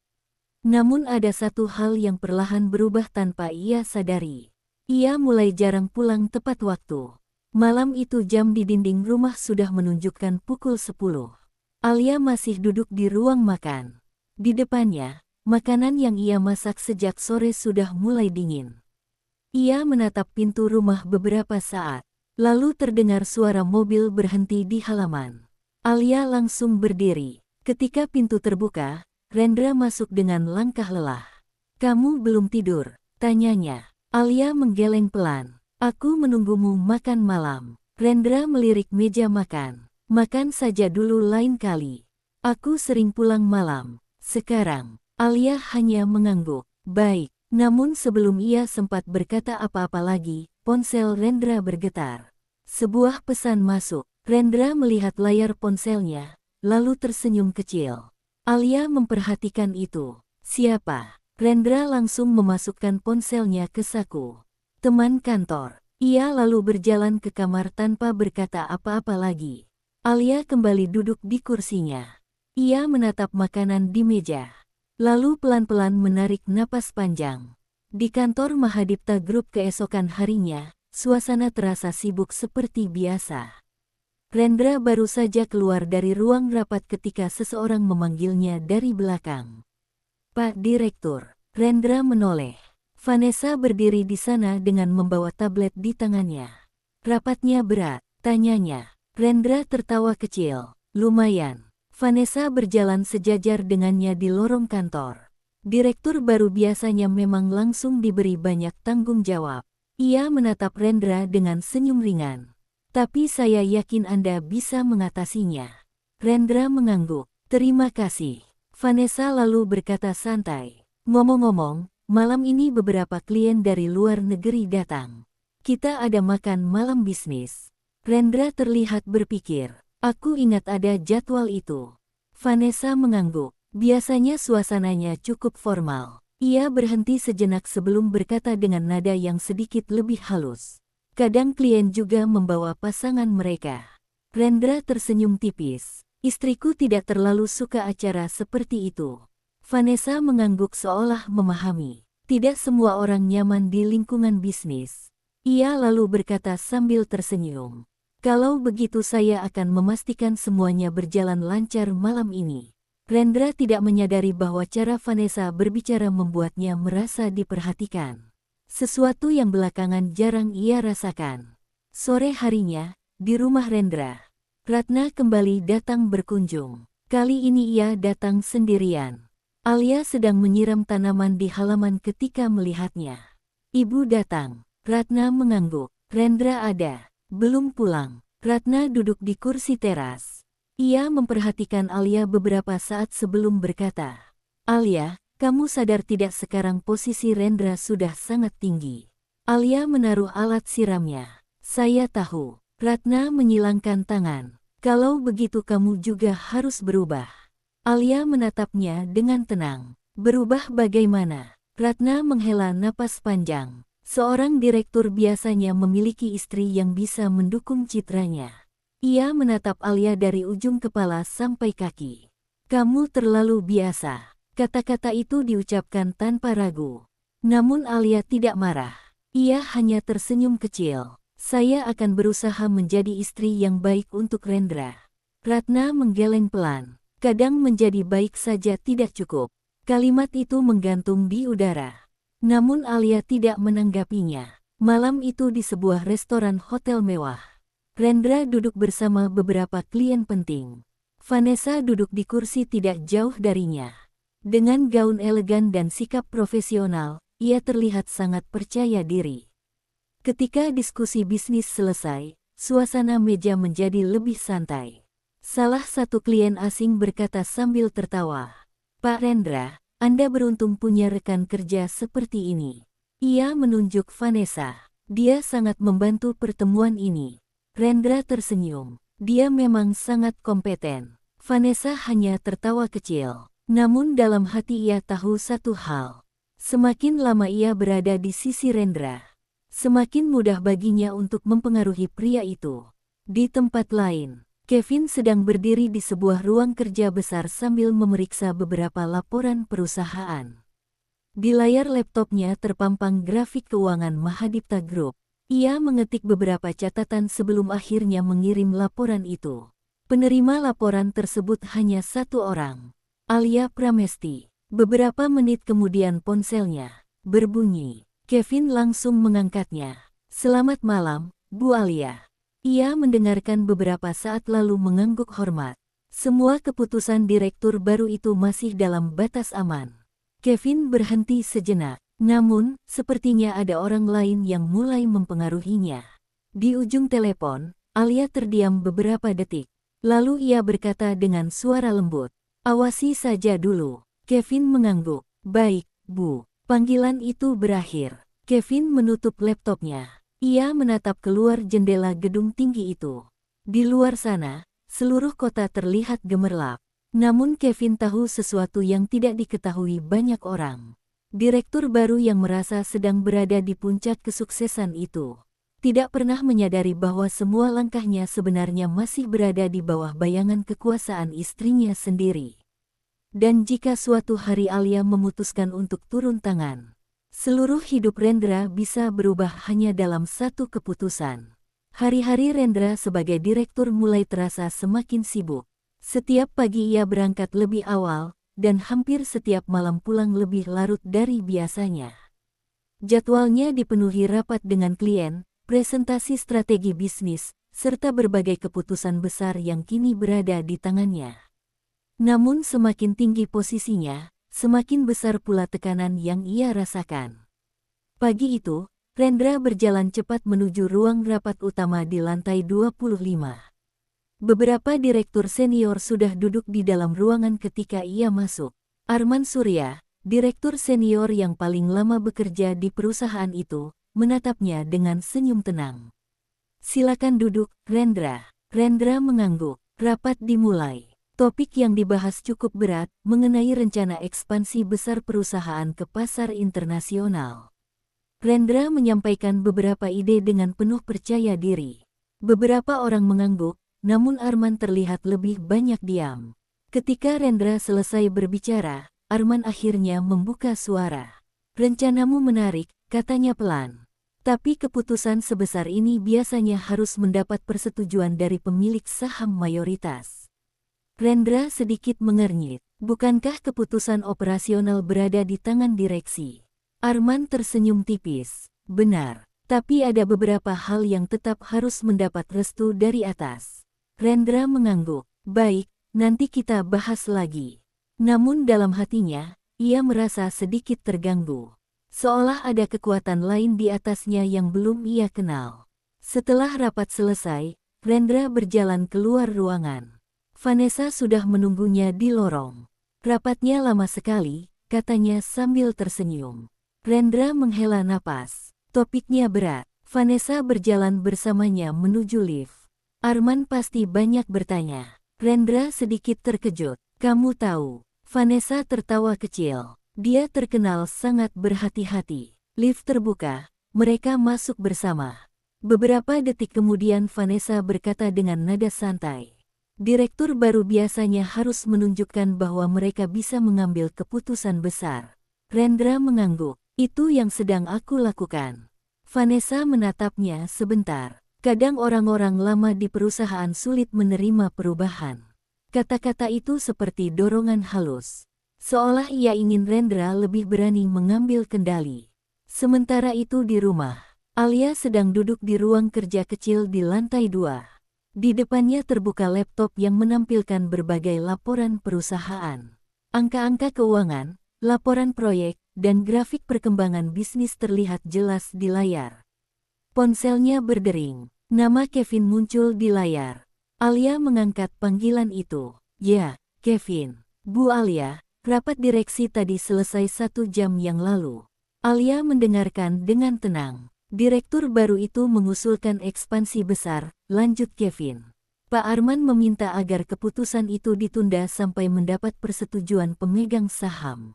Namun ada satu hal yang perlahan berubah tanpa ia sadari. Ia mulai jarang pulang tepat waktu. Malam itu jam di dinding rumah sudah menunjukkan pukul 10. Alia masih duduk di ruang makan. Di depannya, makanan yang ia masak sejak sore sudah mulai dingin. Ia menatap pintu rumah beberapa saat. Lalu terdengar suara mobil berhenti di halaman. Alia langsung berdiri. Ketika pintu terbuka, Rendra masuk dengan langkah lelah. "Kamu belum tidur?" tanyanya. Alia menggeleng pelan. "Aku menunggumu makan malam." Rendra melirik meja makan. "Makan saja dulu lain kali. Aku sering pulang malam." "Sekarang." Alia hanya mengangguk. "Baik." Namun sebelum ia sempat berkata apa-apa lagi, ponsel Rendra bergetar. Sebuah pesan masuk. Rendra melihat layar ponselnya, lalu tersenyum kecil. Alia memperhatikan itu. "Siapa?" Rendra langsung memasukkan ponselnya ke saku. "Teman kantor." Ia lalu berjalan ke kamar tanpa berkata apa-apa lagi. Alia kembali duduk di kursinya. Ia menatap makanan di meja. Lalu pelan-pelan menarik napas panjang. Di kantor Mahadipta Group keesokan harinya, suasana terasa sibuk seperti biasa. Rendra baru saja keluar dari ruang rapat ketika seseorang memanggilnya dari belakang. "Pak Direktur." Rendra menoleh. Vanessa berdiri di sana dengan membawa tablet di tangannya. "Rapatnya berat?" tanyanya. Rendra tertawa kecil. "Lumayan." Vanessa berjalan sejajar dengannya di lorong kantor. Direktur baru biasanya memang langsung diberi banyak tanggung jawab. Ia menatap Rendra dengan senyum ringan. "Tapi saya yakin Anda bisa mengatasinya." Rendra mengangguk. "Terima kasih." Vanessa lalu berkata santai. "Ngomong-ngomong, malam ini beberapa klien dari luar negeri datang. Kita ada makan malam bisnis." Rendra terlihat berpikir. "Aku ingat ada jadwal itu." Vanessa mengangguk. Biasanya suasananya cukup formal. Ia berhenti sejenak sebelum berkata dengan nada yang sedikit lebih halus. "Kadang klien juga membawa pasangan mereka." Rendra tersenyum tipis. "Istriku tidak terlalu suka acara seperti itu." Vanessa mengangguk seolah memahami. Tidak semua orang nyaman di lingkungan bisnis. Ia lalu berkata sambil tersenyum. "Kalau begitu saya akan memastikan semuanya berjalan lancar malam ini." Rendra tidak menyadari bahwa cara Vanessa berbicara membuatnya merasa diperhatikan. Sesuatu yang belakangan jarang ia rasakan. Sore harinya, di rumah Rendra, Ratna kembali datang berkunjung. Kali ini ia datang sendirian. Alia sedang menyiram tanaman di halaman ketika melihatnya. Ibu datang. Ratna mengangguk. Rendra ada. Belum pulang. Ratna duduk di kursi teras. Ia memperhatikan Alia beberapa saat sebelum berkata, "Alia, kamu sadar tidak sekarang posisi Rendra sudah sangat tinggi?" Alia menaruh alat siramnya. "Saya tahu." Ratna menyilangkan tangan. "Kalau begitu kamu juga harus berubah." Alia menatapnya dengan tenang. "Berubah bagaimana?" Ratna menghela napas panjang. Seorang direktur biasanya memiliki istri yang bisa mendukung citranya. Ia menatap Alia dari ujung kepala sampai kaki. "Kamu terlalu biasa." Kata-kata itu diucapkan tanpa ragu. Namun Alia tidak marah. Ia hanya tersenyum kecil. "Saya akan berusaha menjadi istri yang baik untuk Rendra." Ratna menggeleng pelan. "Kadang menjadi baik saja tidak cukup." Kalimat itu menggantung di udara. Namun Alia tidak menanggapinya. Malam itu di sebuah restoran hotel mewah. Rendra duduk bersama beberapa klien penting. Vanessa duduk di kursi tidak jauh darinya. Dengan gaun elegan dan sikap profesional, ia terlihat sangat percaya diri. Ketika diskusi bisnis selesai, suasana meja menjadi lebih santai. Salah satu klien asing berkata sambil tertawa, "Pak Rendra, Anda beruntung punya rekan kerja seperti ini." Ia menunjuk Vanessa. "Dia sangat membantu pertemuan ini." Rendra tersenyum. Dia memang sangat kompeten. Vanessa hanya tertawa kecil. Namun dalam hati ia tahu satu hal. Semakin lama ia berada di sisi Rendra, semakin mudah baginya untuk mempengaruhi pria itu. Di tempat lain, Kevin sedang berdiri di sebuah ruang kerja besar sambil memeriksa beberapa laporan perusahaan. Di layar laptopnya terpampang grafik keuangan Mahadipta Group. Ia mengetik beberapa catatan sebelum akhirnya mengirim laporan itu. Penerima laporan tersebut hanya satu orang, Alia Pramesti. Beberapa menit kemudian ponselnya berbunyi. Kevin langsung mengangkatnya. "Selamat malam, Bu Alia." Ia mendengarkan beberapa saat lalu mengangguk hormat. Semua keputusan direktur baru itu masih dalam batas aman. Kevin berhenti sejenak. Namun, sepertinya ada orang lain yang mulai mempengaruhinya. Di ujung telepon, Alia terdiam beberapa detik. Lalu ia berkata dengan suara lembut, "Awasi saja dulu." Kevin mengangguk. "Baik, Bu." Panggilan itu berakhir. Kevin menutup laptopnya. Ia menatap keluar jendela gedung tinggi itu. Di luar sana, seluruh kota terlihat gemerlap. Namun Kevin tahu sesuatu yang tidak diketahui banyak orang. Direktur baru yang merasa sedang berada di puncak kesuksesan itu tidak pernah menyadari bahwa semua langkahnya sebenarnya masih berada di bawah bayangan kekuasaan istrinya sendiri. Dan jika suatu hari Alia memutuskan untuk turun tangan, seluruh hidup Rendra bisa berubah hanya dalam satu keputusan. Hari-hari Rendra sebagai direktur mulai terasa semakin sibuk. Setiap pagi ia berangkat lebih awal, dan hampir setiap malam pulang lebih larut dari biasanya. Jadwalnya dipenuhi rapat dengan klien, presentasi strategi bisnis, serta berbagai keputusan besar yang kini berada di tangannya. Namun semakin tinggi posisinya, semakin besar pula tekanan yang ia rasakan. Pagi itu, Rendra berjalan cepat menuju ruang rapat utama di lantai 25. Beberapa direktur senior sudah duduk di dalam ruangan ketika ia masuk. Arman Surya, direktur senior yang paling lama bekerja di perusahaan itu, menatapnya dengan senyum tenang. "Silakan duduk, Rendra." Rendra mengangguk. Rapat dimulai. Topik yang dibahas cukup berat, mengenai rencana ekspansi besar perusahaan ke pasar internasional. Rendra menyampaikan beberapa ide dengan penuh percaya diri. Beberapa orang mengangguk, namun Arman terlihat lebih banyak diam. Ketika Rendra selesai berbicara, Arman akhirnya membuka suara. "Rencanamu menarik," katanya pelan. "Tapi keputusan sebesar ini biasanya harus mendapat persetujuan dari pemilik saham mayoritas." Rendra sedikit mengernyit. Bukankah keputusan operasional berada di tangan direksi? Arman tersenyum tipis. Benar, tapi ada beberapa hal yang tetap harus mendapat restu dari atas. Rendra mengangguk. Baik, nanti kita bahas lagi. Namun dalam hatinya, ia merasa sedikit terganggu. Seolah ada kekuatan lain di atasnya yang belum ia kenal. Setelah rapat selesai, Rendra berjalan keluar ruangan. Vanessa sudah menunggunya di lorong. Rapatnya lama sekali, katanya sambil tersenyum. Rendra menghela napas. Topiknya berat. Vanessa berjalan bersamanya menuju lift. Arman pasti banyak bertanya. Rendra sedikit terkejut. Kamu tahu. Vanessa tertawa kecil. Dia terkenal sangat berhati-hati. Lift terbuka. Mereka masuk bersama. Beberapa detik kemudian Vanessa berkata dengan nada santai. Direktur baru biasanya harus menunjukkan bahwa mereka bisa mengambil keputusan besar. Rendra mengangguk. Itu yang sedang aku lakukan. Vanessa menatapnya sebentar. Kadang orang-orang lama di perusahaan sulit menerima perubahan. Kata-kata itu seperti dorongan halus. Seolah ia ingin Rendra lebih berani mengambil kendali. Sementara itu di rumah, Alia sedang duduk di ruang kerja kecil di lantai 2. Di depannya terbuka laptop yang menampilkan berbagai laporan perusahaan. Angka-angka keuangan, laporan proyek, dan grafik perkembangan bisnis terlihat jelas di layar. Ponselnya berdering. Nama Kevin muncul di layar. Alia mengangkat panggilan itu. Ya, Kevin. Bu Alia, rapat direksi tadi selesai 1 jam yang lalu. Alia mendengarkan dengan tenang. Direktur baru itu mengusulkan ekspansi besar, lanjut Kevin. Pak Arman meminta agar keputusan itu ditunda sampai mendapat persetujuan pemegang saham.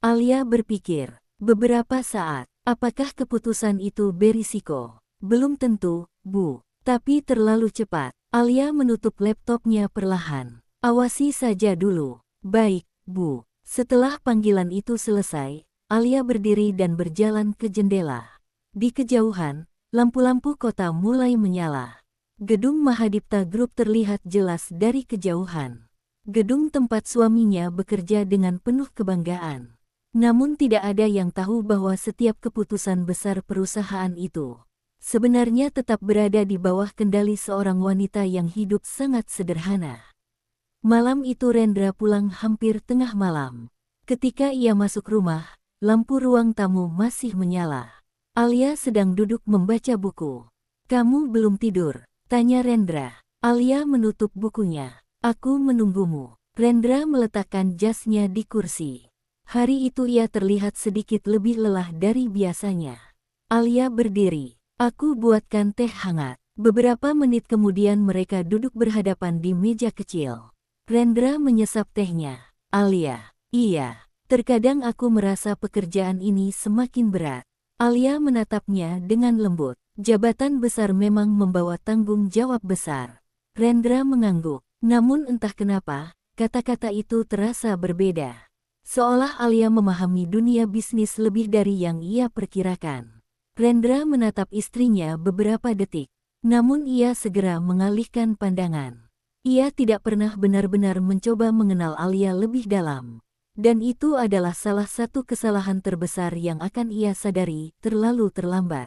Alia berpikir, beberapa saat, apakah keputusan itu berisiko? Belum tentu, Bu. Tapi terlalu cepat. Alia menutup laptopnya perlahan. Awasi saja dulu. Baik, Bu. Setelah panggilan itu selesai, Alia berdiri dan berjalan ke jendela. Di kejauhan, lampu-lampu kota mulai menyala. Gedung Mahadipta Group terlihat jelas dari kejauhan. Gedung tempat suaminya bekerja dengan penuh kebanggaan. Namun tidak ada yang tahu bahwa setiap keputusan besar perusahaan itu sebenarnya tetap berada di bawah kendali seorang wanita yang hidup sangat sederhana. Malam itu Rendra pulang hampir tengah malam. Ketika ia masuk rumah, lampu ruang tamu masih menyala. Alia sedang duduk membaca buku. Kamu belum tidur? Tanya Rendra. Alia menutup bukunya. Aku menunggumu. Rendra meletakkan jasnya di kursi. Hari itu ia terlihat sedikit lebih lelah dari biasanya. Alia berdiri. Aku buatkan teh hangat. Beberapa menit kemudian mereka duduk berhadapan di meja kecil. Rendra menyesap tehnya. Alia, iya. Terkadang aku merasa pekerjaan ini semakin berat. Alia menatapnya dengan lembut. Jabatan besar memang membawa tanggung jawab besar. Rendra mengangguk. Namun entah kenapa, kata-kata itu terasa berbeda. Seolah Alia memahami dunia bisnis lebih dari yang ia perkirakan. Rendra menatap istrinya beberapa detik. Namun ia segera mengalihkan pandangan. Ia tidak pernah benar-benar mencoba mengenal Alia lebih dalam. Dan itu adalah salah satu kesalahan terbesar yang akan ia sadari terlalu terlambat.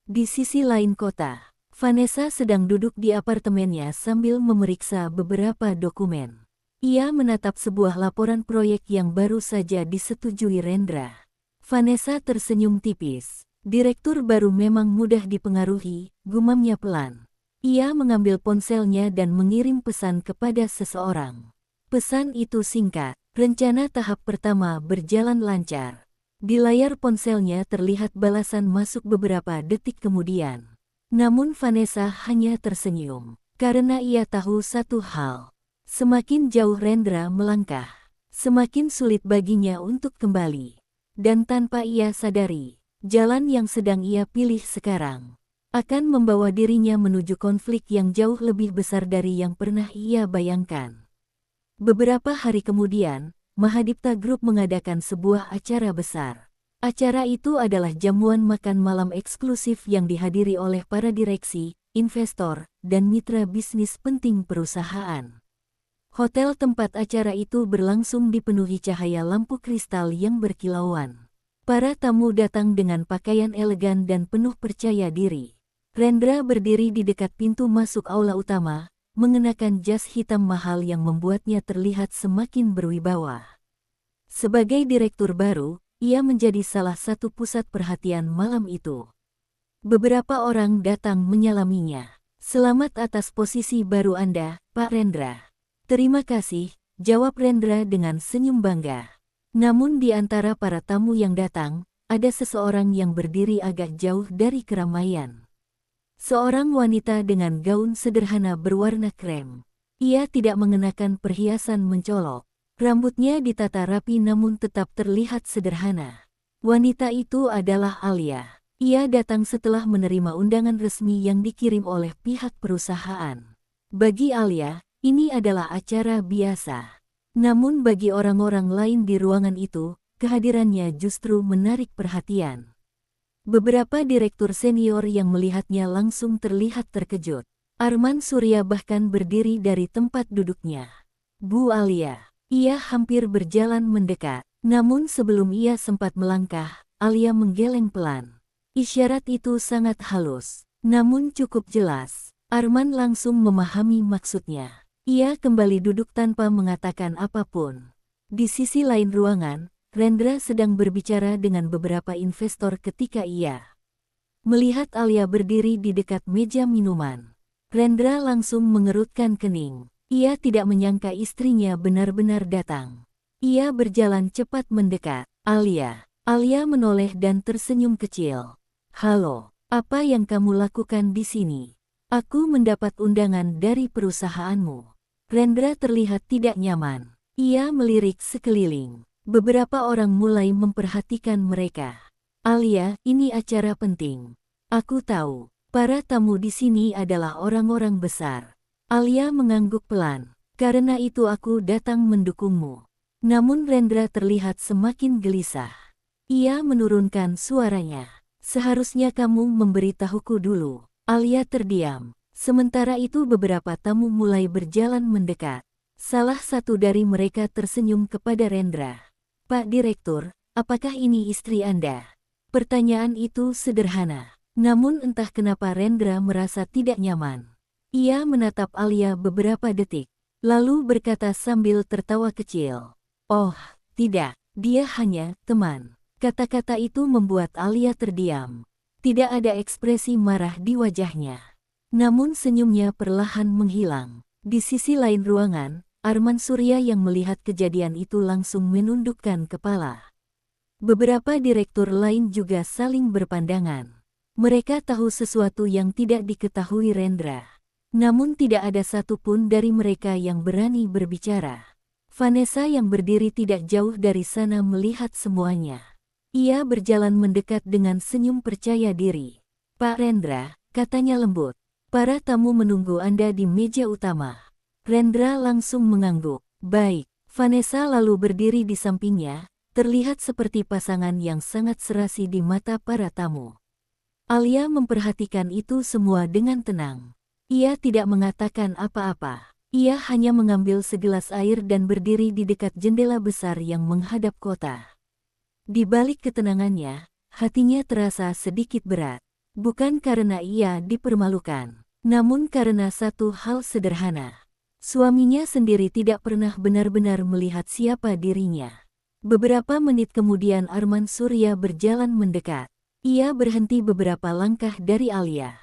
Di sisi lain kota, Vanessa sedang duduk di apartemennya sambil memeriksa beberapa dokumen. Ia menatap sebuah laporan proyek yang baru saja disetujui Rendra. Vanessa tersenyum tipis. Direktur baru memang mudah dipengaruhi, gumamnya pelan. Ia mengambil ponselnya dan mengirim pesan kepada seseorang. Pesan itu singkat. Rencana tahap pertama berjalan lancar. Di layar ponselnya terlihat balasan masuk beberapa detik kemudian. Namun Vanessa hanya tersenyum. Karena ia tahu satu hal. Semakin jauh Rendra melangkah, semakin sulit baginya untuk kembali. Dan tanpa ia sadari, jalan yang sedang ia pilih sekarang akan membawa dirinya menuju konflik yang jauh lebih besar dari yang pernah ia bayangkan. Beberapa hari kemudian, Mahadipta Group mengadakan sebuah acara besar. Acara itu adalah jamuan makan malam eksklusif yang dihadiri oleh para direksi, investor, dan mitra bisnis penting perusahaan. Hotel tempat acara itu berlangsung dipenuhi cahaya lampu kristal yang berkilauan. Para tamu datang dengan pakaian elegan dan penuh percaya diri. Rendra berdiri di dekat pintu masuk aula utama, mengenakan jas hitam mahal yang membuatnya terlihat semakin berwibawa. Sebagai direktur baru, ia menjadi salah satu pusat perhatian malam itu. Beberapa orang datang menyalaminya. "Selamat atas posisi baru Anda, Pak Rendra." "Terima kasih," jawab Rendra dengan senyum bangga. Namun di antara para tamu yang datang, ada seseorang yang berdiri agak jauh dari keramaian. Seorang wanita dengan gaun sederhana berwarna krem. Ia tidak mengenakan perhiasan mencolok. Rambutnya ditata rapi namun tetap terlihat sederhana. Wanita itu adalah Alia. Ia datang setelah menerima undangan resmi yang dikirim oleh pihak perusahaan. Bagi Alia, ini adalah acara biasa. Namun bagi orang-orang lain di ruangan itu, kehadirannya justru menarik perhatian. Beberapa direktur senior yang melihatnya langsung terlihat terkejut. Arman Surya bahkan berdiri dari tempat duduknya. "Bu Alia." Ia hampir berjalan mendekat. Namun sebelum ia sempat melangkah, Alia menggeleng pelan. Isyarat itu sangat halus, namun cukup jelas. Arman langsung memahami maksudnya. Ia kembali duduk tanpa mengatakan apapun. Di sisi lain ruangan, Rendra sedang berbicara dengan beberapa investor ketika ia melihat Alia berdiri di dekat meja minuman. Rendra langsung mengerutkan kening. Ia tidak menyangka istrinya benar-benar datang. Ia berjalan cepat mendekat. "Alia." Alia menoleh dan tersenyum kecil. "Halo, apa yang kamu lakukan di sini?" "Aku mendapat undangan dari perusahaanmu." Rendra terlihat tidak nyaman. Ia melirik sekeliling. Beberapa orang mulai memperhatikan mereka. "Alia, ini acara penting. Aku tahu, para tamu di sini adalah orang-orang besar." Alia mengangguk pelan. "Karena itu aku datang mendukungmu." Namun Rendra terlihat semakin gelisah. Ia menurunkan suaranya. "Seharusnya kamu memberitahuku dulu." Alia terdiam. Sementara itu beberapa tamu mulai berjalan mendekat. Salah satu dari mereka tersenyum kepada Rendra. "Pak Direktur, apakah ini istri Anda?" Pertanyaan itu sederhana. Namun entah kenapa Rendra merasa tidak nyaman. Ia menatap Alia beberapa detik, lalu berkata sambil tertawa kecil. "Oh, tidak, dia hanya teman." Kata-kata itu membuat Alia terdiam. Tidak ada ekspresi marah di wajahnya. Namun senyumnya perlahan menghilang. Di sisi lain ruangan, Arman Surya yang melihat kejadian itu langsung menundukkan kepala. Beberapa direktur lain juga saling berpandangan. Mereka tahu sesuatu yang tidak diketahui Rendra. Namun tidak ada satupun dari mereka yang berani berbicara. Vanessa yang berdiri tidak jauh dari sana melihat semuanya. Ia berjalan mendekat dengan senyum percaya diri. "Pak Rendra," katanya lembut. "Para tamu menunggu Anda di meja utama." Rendra langsung mengangguk. "Baik." Vanessa lalu berdiri di sampingnya, terlihat seperti pasangan yang sangat serasi di mata para tamu. Alia memperhatikan itu semua dengan tenang. Ia tidak mengatakan apa-apa. Ia hanya mengambil segelas air dan berdiri di dekat jendela besar yang menghadap kota. Di balik ketenangannya, hatinya terasa sedikit berat. Bukan karena ia dipermalukan, namun karena satu hal sederhana. Suaminya sendiri tidak pernah benar-benar melihat siapa dirinya. Beberapa menit kemudian Arman Surya berjalan mendekat. Ia berhenti beberapa langkah dari Alia.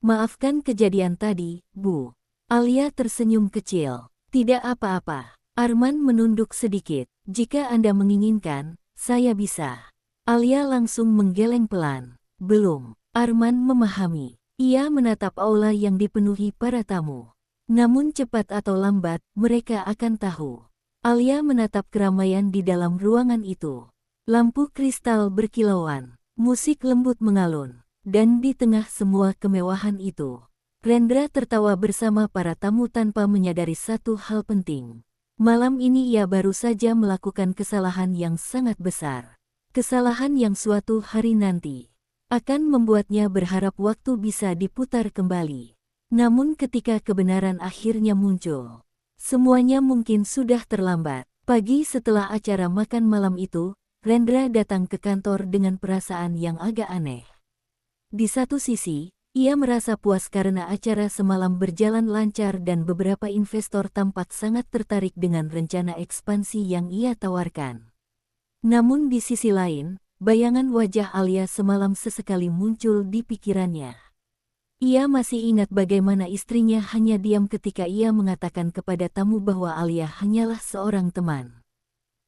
"Maafkan kejadian tadi, Bu." Alia tersenyum kecil. "Tidak apa-apa." Arman menunduk sedikit. "Jika Anda menginginkan, saya bisa." Alia langsung menggeleng pelan. "Belum." Arman memahami. Ia menatap aula yang dipenuhi para tamu. Namun cepat atau lambat, mereka akan tahu. Alia menatap keramaian di dalam ruangan itu. Lampu kristal berkilauan, musik lembut mengalun, dan di tengah semua kemewahan itu, Rendra tertawa bersama para tamu tanpa menyadari satu hal penting. Malam ini ia baru saja melakukan kesalahan yang sangat besar. Kesalahan yang suatu hari nanti akan membuatnya berharap waktu bisa diputar kembali. Namun ketika kebenaran akhirnya muncul, Semuanya mungkin sudah terlambat. Pagi setelah acara makan malam itu, Rendra datang ke kantor dengan perasaan yang agak aneh. Di satu sisi, ia merasa puas karena acara semalam berjalan lancar dan beberapa investor tampak sangat tertarik dengan rencana ekspansi yang ia tawarkan. Namun di sisi lain, bayangan wajah Alia semalam sesekali muncul di pikirannya. Ia masih ingat bagaimana istrinya hanya diam ketika ia mengatakan kepada tamu bahwa Alia hanyalah seorang teman.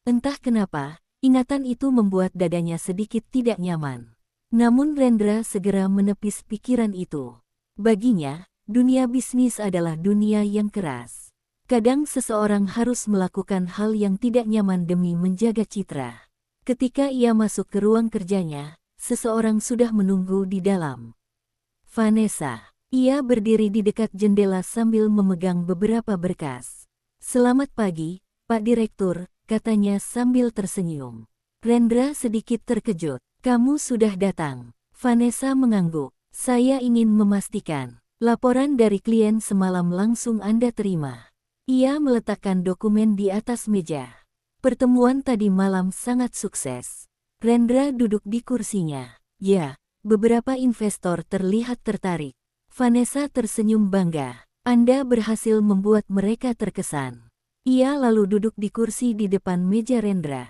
Entah kenapa, ingatan itu membuat dadanya sedikit tidak nyaman. Namun Rendra segera menepis pikiran itu. Baginya, dunia bisnis adalah dunia yang keras. Kadang seseorang harus melakukan hal yang tidak nyaman demi menjaga citra. Ketika ia masuk ke ruang kerjanya, seseorang sudah menunggu di dalam. Vanessa. Ia berdiri di dekat jendela sambil memegang beberapa berkas. "Selamat pagi, Pak Direktur," katanya sambil tersenyum. Rendra sedikit terkejut. "Kamu sudah datang." Vanessa mengangguk. "Saya ingin memastikan, laporan dari klien semalam langsung Anda terima." Ia meletakkan dokumen di atas meja. "Pertemuan tadi malam sangat sukses." Rendra duduk di kursinya. "Ya, beberapa investor terlihat tertarik." Vanessa tersenyum bangga. "Anda berhasil membuat mereka terkesan." Ia lalu duduk di kursi di depan meja Rendra.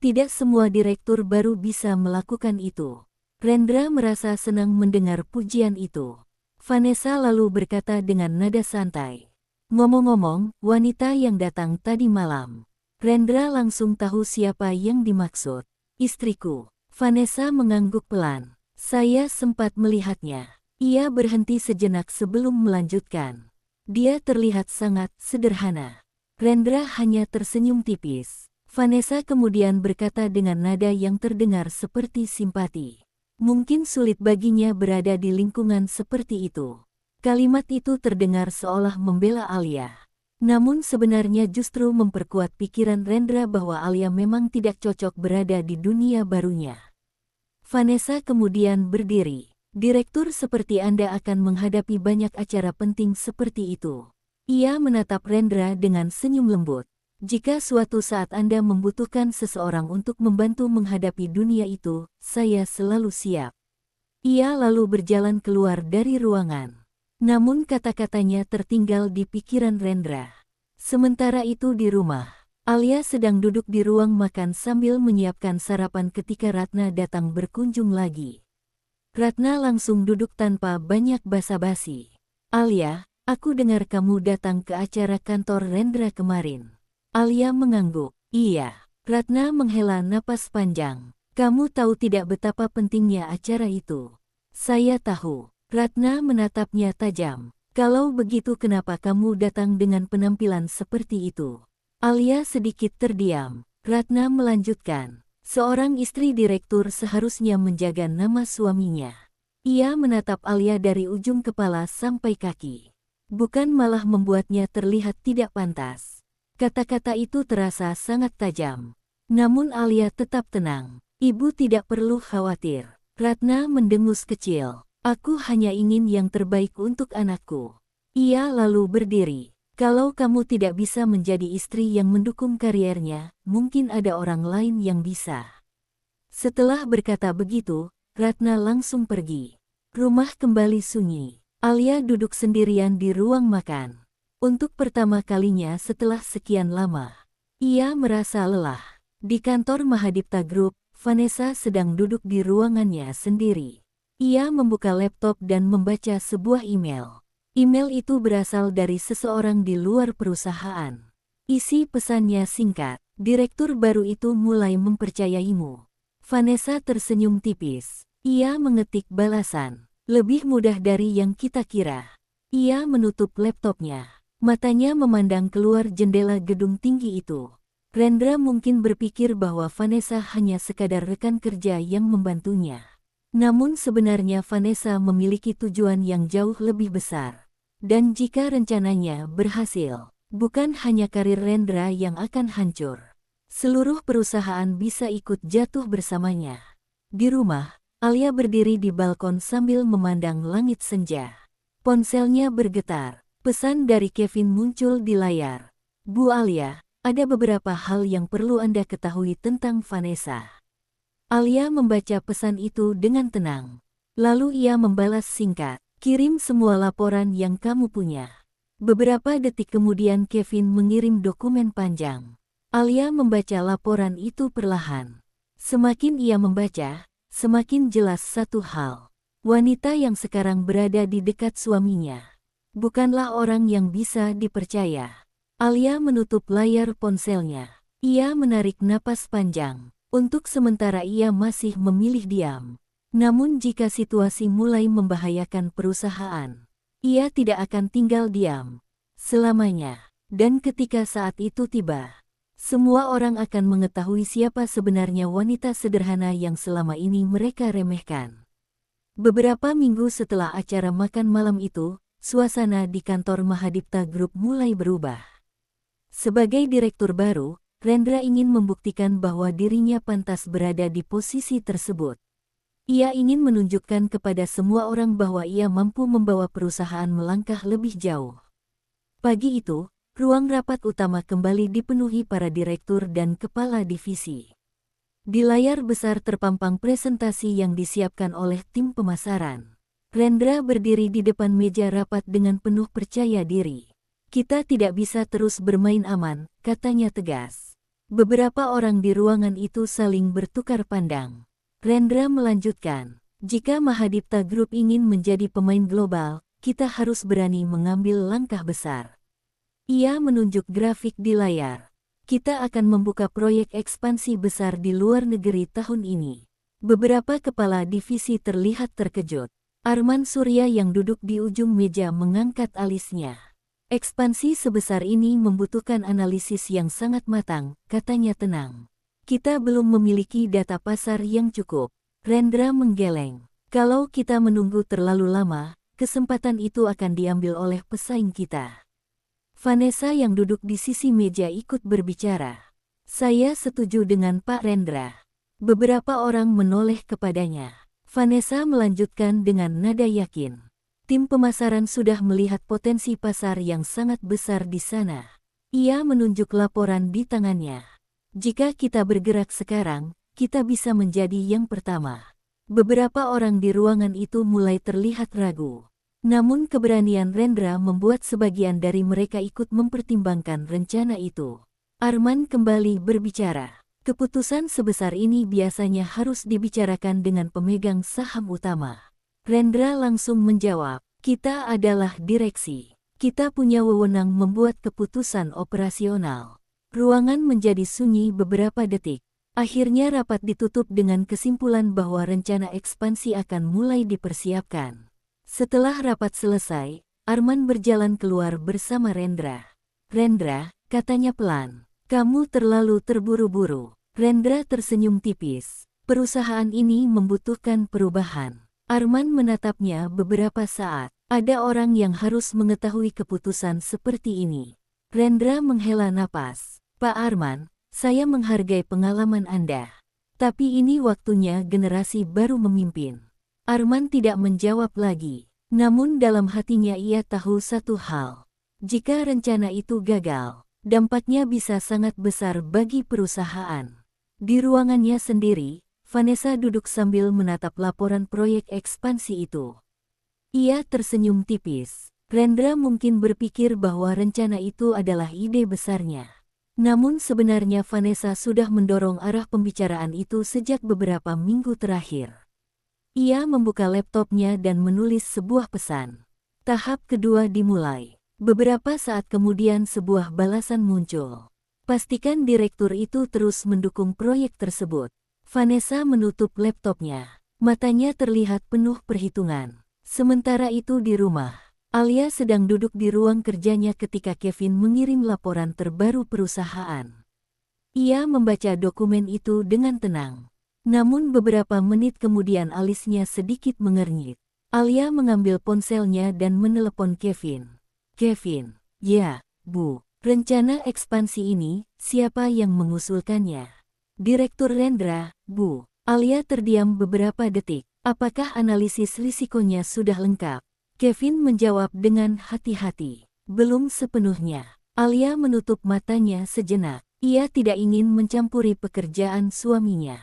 Tidak semua direktur baru bisa melakukan itu. Rendra merasa senang mendengar pujian itu. Vanessa lalu berkata dengan nada santai. "Ngomong-ngomong, wanita yang datang tadi malam." Rendra langsung tahu siapa yang dimaksud. "Istriku." Vanessa mengangguk pelan. "Saya sempat melihatnya." Ia berhenti sejenak sebelum melanjutkan. "Dia terlihat sangat sederhana." Rendra hanya tersenyum tipis. Vanessa kemudian berkata dengan nada yang terdengar seperti simpati. "Mungkin sulit baginya berada di lingkungan seperti itu." Kalimat itu terdengar seolah membela Alia. Namun sebenarnya justru memperkuat pikiran Rendra bahwa Alia memang tidak cocok berada di dunia barunya. Vanessa kemudian berdiri. "Direktur seperti Anda akan menghadapi banyak acara penting seperti itu." Ia menatap Rendra dengan senyum lembut. "Jika suatu saat Anda membutuhkan seseorang untuk membantu menghadapi dunia itu, saya selalu siap." Ia lalu berjalan keluar dari ruangan. Namun kata-katanya tertinggal di pikiran Rendra. Sementara itu di rumah, Alia sedang duduk di ruang makan sambil menyiapkan sarapan ketika Ratna datang berkunjung lagi. Ratna langsung duduk tanpa banyak basa-basi. "Alia, aku dengar kamu datang ke acara kantor Rendra kemarin." Alia mengangguk. "Iya." Ratna menghela napas panjang. "Kamu tahu tidak betapa pentingnya acara itu." "Saya tahu." Ratna menatapnya tajam. "Kalau begitu kenapa kamu datang dengan penampilan seperti itu?" Alia sedikit terdiam. Ratna melanjutkan. "Seorang istri direktur seharusnya menjaga nama suaminya." Ia menatap Alia dari ujung kepala sampai kaki. Bukan malah membuatnya terlihat tidak pantas. Kata-kata itu terasa sangat tajam. Namun Alia tetap tenang. "Ibu tidak perlu khawatir." Ratna mendengus kecil. "Aku hanya ingin yang terbaik untuk anakku." Ia lalu berdiri. "Kalau kamu tidak bisa menjadi istri yang mendukung kariernya, mungkin ada orang lain yang bisa." Setelah berkata begitu, Ratna langsung pergi. Rumah kembali sunyi. Alia duduk sendirian di ruang makan. Untuk pertama kalinya setelah sekian lama, ia merasa lelah. Di kantor Mahadipta Group, Vanessa sedang duduk di ruangannya sendiri. Ia membuka laptop dan membaca sebuah email. Email itu berasal dari seseorang di luar perusahaan. Isi pesannya singkat, "Direktur baru itu mulai mempercayaimu." Vanessa tersenyum tipis. Ia mengetik balasan, "Lebih mudah dari yang kita kira." Ia menutup laptopnya. Matanya memandang keluar jendela gedung tinggi itu. Rendra mungkin berpikir bahwa Vanessa hanya sekadar rekan kerja yang membantunya. Namun sebenarnya Vanessa memiliki tujuan yang jauh lebih besar. Dan jika rencananya berhasil, bukan hanya karir Rendra yang akan hancur. Seluruh perusahaan bisa ikut jatuh bersamanya. Di rumah, Alia berdiri di balkon sambil memandang langit senja. Ponselnya bergetar. Pesan dari Kevin muncul di layar. Bu Alia, ada beberapa hal yang perlu Anda ketahui tentang Vanessa. Alia membaca pesan itu dengan tenang. Lalu ia membalas singkat, kirim semua laporan yang kamu punya. Beberapa detik kemudian Kevin mengirim dokumen panjang. Alia membaca laporan itu perlahan. Semakin ia membaca, semakin jelas satu hal. Wanita yang sekarang berada di dekat suaminya bukanlah orang yang bisa dipercaya. Alia menutup layar ponselnya. Ia menarik napas panjang. Untuk sementara ia masih memilih diam. Namun jika situasi mulai membahayakan perusahaan, ia tidak akan tinggal diam selamanya. Dan ketika saat itu tiba, semua orang akan mengetahui siapa sebenarnya wanita sederhana yang selama ini mereka remehkan. Beberapa minggu setelah acara makan malam itu, suasana di kantor Mahadipta Group mulai berubah. Sebagai direktur baru, Rendra ingin membuktikan bahwa dirinya pantas berada di posisi tersebut. Ia ingin menunjukkan kepada semua orang bahwa ia mampu membawa perusahaan melangkah lebih jauh. Pagi itu, ruang rapat utama kembali dipenuhi para direktur dan kepala divisi. Di layar besar terpampang presentasi yang disiapkan oleh tim pemasaran. Rendra berdiri di depan meja rapat dengan penuh percaya diri. Kita tidak bisa terus bermain aman, katanya tegas. Beberapa orang di ruangan itu saling bertukar pandang. Rendra melanjutkan, jika Mahadipta Group ingin menjadi pemain global, kita harus berani mengambil langkah besar. Ia menunjuk grafik di layar. Kita akan membuka proyek ekspansi besar di luar negeri tahun ini. Beberapa kepala divisi terlihat terkejut. Arman Surya yang duduk di ujung meja mengangkat alisnya. Ekspansi sebesar ini membutuhkan analisis yang sangat matang, katanya tenang. Kita belum memiliki data pasar yang cukup. Rendra menggeleng. Kalau kita menunggu terlalu lama, kesempatan itu akan diambil oleh pesaing kita. Vanessa yang duduk di sisi meja ikut berbicara. Saya setuju dengan Pak Rendra. Beberapa orang menoleh kepadanya. Vanessa melanjutkan dengan nada yakin. Tim pemasaran sudah melihat potensi pasar yang sangat besar di sana. Ia menunjuk laporan di tangannya. Jika kita bergerak sekarang, kita bisa menjadi yang pertama. Beberapa orang di ruangan itu mulai terlihat ragu. Namun keberanian Rendra membuat sebagian dari mereka ikut mempertimbangkan rencana itu. Arman kembali berbicara. Keputusan sebesar ini biasanya harus dibicarakan dengan pemegang saham utama. Rendra langsung menjawab, kita adalah direksi. Kita punya wewenang membuat keputusan operasional. Ruangan menjadi sunyi beberapa detik. Akhirnya rapat ditutup dengan kesimpulan bahwa rencana ekspansi akan mulai dipersiapkan. Setelah rapat selesai, Arman berjalan keluar bersama Rendra. Rendra, katanya pelan, kamu terlalu terburu-buru. Rendra tersenyum tipis. Perusahaan ini membutuhkan perubahan. Arman menatapnya beberapa saat. Ada orang yang harus mengetahui keputusan seperti ini. Rendra menghela napas. Pak Arman, saya menghargai pengalaman Anda. Tapi ini waktunya generasi baru memimpin. Arman tidak menjawab lagi. Namun dalam hatinya ia tahu satu hal. Jika rencana itu gagal, dampaknya bisa sangat besar bagi perusahaan. Di ruangannya sendiri, Vanessa duduk sambil menatap laporan proyek ekspansi itu. Ia tersenyum tipis. Rendra mungkin berpikir bahwa rencana itu adalah ide besarnya. Namun sebenarnya Vanessa sudah mendorong arah pembicaraan itu sejak beberapa minggu terakhir. Ia membuka laptopnya dan menulis sebuah pesan. Tahap kedua dimulai. Beberapa saat kemudian sebuah balasan muncul. Pastikan direktur itu terus mendukung proyek tersebut. Vanessa menutup laptopnya. Matanya terlihat penuh perhitungan. Sementara itu di rumah, Alia sedang duduk di ruang kerjanya ketika Kevin mengirim laporan terbaru perusahaan. Ia membaca dokumen itu dengan tenang. Namun beberapa menit kemudian alisnya sedikit mengernyit. Alia mengambil ponselnya dan menelepon Kevin. Kevin, ya, Bu. Rencana ekspansi ini, siapa yang mengusulkannya? Direktur Rendra, Bu. Alia terdiam beberapa detik. Apakah analisis risikonya sudah lengkap? Kevin menjawab dengan hati-hati. Belum sepenuhnya. Alia menutup matanya sejenak. Ia tidak ingin mencampuri pekerjaan suaminya.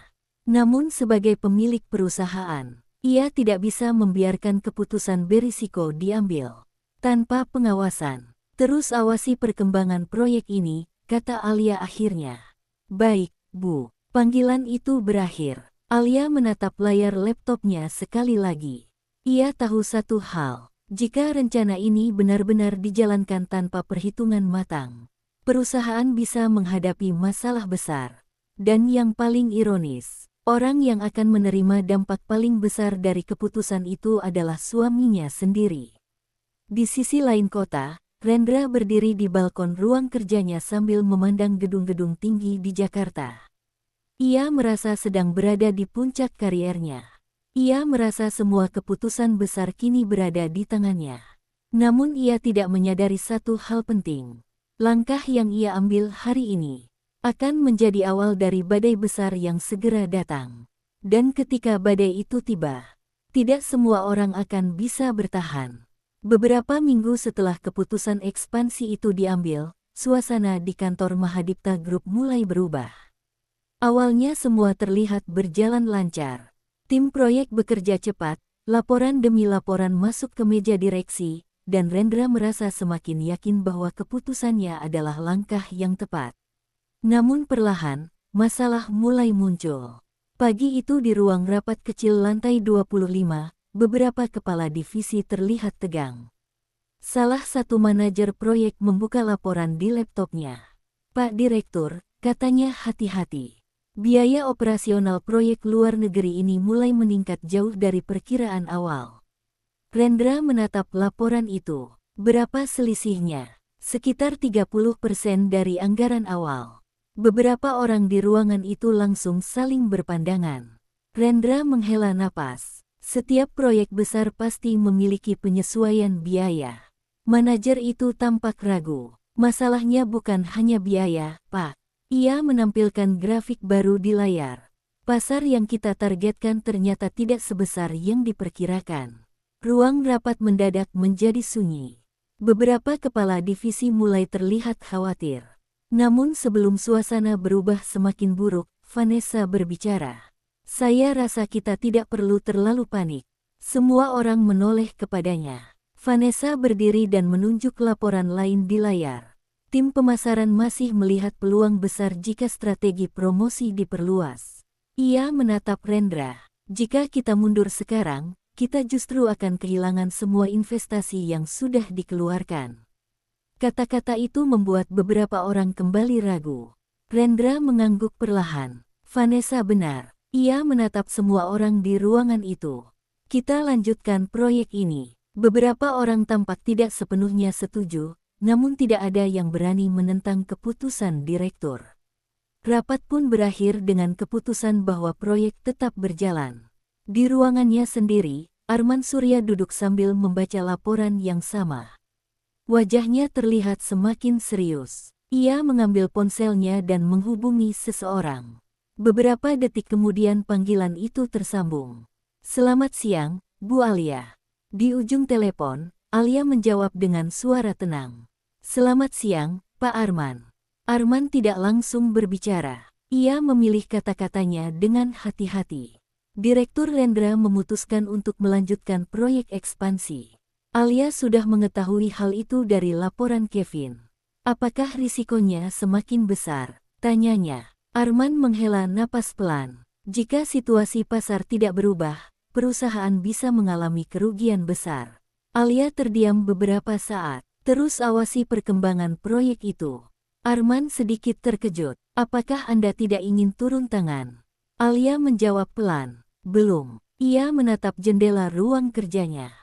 Namun sebagai pemilik perusahaan, ia tidak bisa membiarkan keputusan berisiko diambil tanpa pengawasan. Terus awasi perkembangan proyek ini, kata Alia akhirnya. Baik, Bu. Panggilan itu berakhir. Alia menatap layar laptopnya sekali lagi. Ia tahu satu hal, jika rencana ini benar-benar dijalankan tanpa perhitungan matang, perusahaan bisa menghadapi masalah besar. Dan yang paling ironis, orang yang akan menerima dampak paling besar dari keputusan itu adalah suaminya sendiri. Di sisi lain kota, Rendra berdiri di balkon ruang kerjanya sambil memandang gedung-gedung tinggi di Jakarta. Ia merasa sedang berada di puncak kariernya. Ia merasa semua keputusan besar kini berada di tangannya. Namun ia tidak menyadari satu hal penting. Langkah yang ia ambil hari ini akan menjadi awal dari badai besar yang segera datang. Dan ketika badai itu tiba, tidak semua orang akan bisa bertahan. Beberapa minggu setelah keputusan ekspansi itu diambil, suasana di kantor Mahadipta Group mulai berubah. Awalnya semua terlihat berjalan lancar. Tim proyek bekerja cepat, laporan demi laporan masuk ke meja direksi, dan Rendra merasa semakin yakin bahwa keputusannya adalah langkah yang tepat. Namun perlahan, masalah mulai muncul. Pagi itu di ruang rapat kecil lantai 25, beberapa kepala divisi terlihat tegang. Salah satu manajer proyek membuka laporan di laptopnya. Pak Direktur, katanya hati-hati. Biaya operasional proyek luar negeri ini mulai meningkat jauh dari perkiraan awal. Rendra menatap laporan itu. Berapa selisihnya? Sekitar 30% dari anggaran awal. Beberapa orang di ruangan itu langsung saling berpandangan. Rendra menghela napas. Setiap proyek besar pasti memiliki penyesuaian biaya. Manajer itu tampak ragu. Masalahnya bukan hanya biaya, Pak. Ia menampilkan grafik baru di layar. Pasar yang kita targetkan ternyata tidak sebesar yang diperkirakan. Ruang rapat mendadak menjadi sunyi. Beberapa kepala divisi mulai terlihat khawatir. Namun sebelum suasana berubah semakin buruk, Vanessa berbicara. Saya rasa kita tidak perlu terlalu panik. Semua orang menoleh kepadanya. Vanessa berdiri dan menunjuk laporan lain di layar. Tim pemasaran masih melihat peluang besar jika strategi promosi diperluas. Ia menatap Rendra. Jika kita mundur sekarang, kita justru akan kehilangan semua investasi yang sudah dikeluarkan. Kata-kata itu membuat beberapa orang kembali ragu. Rendra mengangguk perlahan. Vanessa benar. Ia menatap semua orang di ruangan itu. Kita lanjutkan proyek ini. Beberapa orang tampak tidak sepenuhnya setuju, namun tidak ada yang berani menentang keputusan direktur. Rapat pun berakhir dengan keputusan bahwa proyek tetap berjalan. Di ruangannya sendiri, Arman Surya duduk sambil membaca laporan yang sama. Wajahnya terlihat semakin serius. Ia mengambil ponselnya dan menghubungi seseorang. Beberapa detik kemudian panggilan itu tersambung. Selamat siang, Bu Alia. Di ujung telepon, Alia menjawab dengan suara tenang. Selamat siang, Pak Arman. Arman tidak langsung berbicara. Ia memilih kata-katanya dengan hati-hati. Direktur Rendra memutuskan untuk melanjutkan proyek ekspansi. Alia sudah mengetahui hal itu dari laporan Kevin. Apakah risikonya semakin besar? Tanyanya. Arman menghela napas pelan. Jika situasi pasar tidak berubah, perusahaan bisa mengalami kerugian besar. Alia terdiam beberapa saat, terus awasi perkembangan proyek itu. Arman sedikit terkejut. Apakah Anda tidak ingin turun tangan? Alia menjawab pelan. Belum. Ia menatap jendela ruang kerjanya.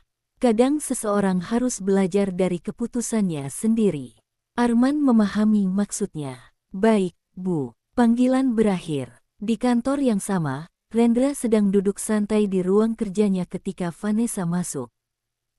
Kadang seseorang harus belajar dari keputusannya sendiri. Arman memahami maksudnya. Baik, Bu. Panggilan berakhir. Di kantor yang sama, Rendra sedang duduk santai di ruang kerjanya ketika Vanessa masuk.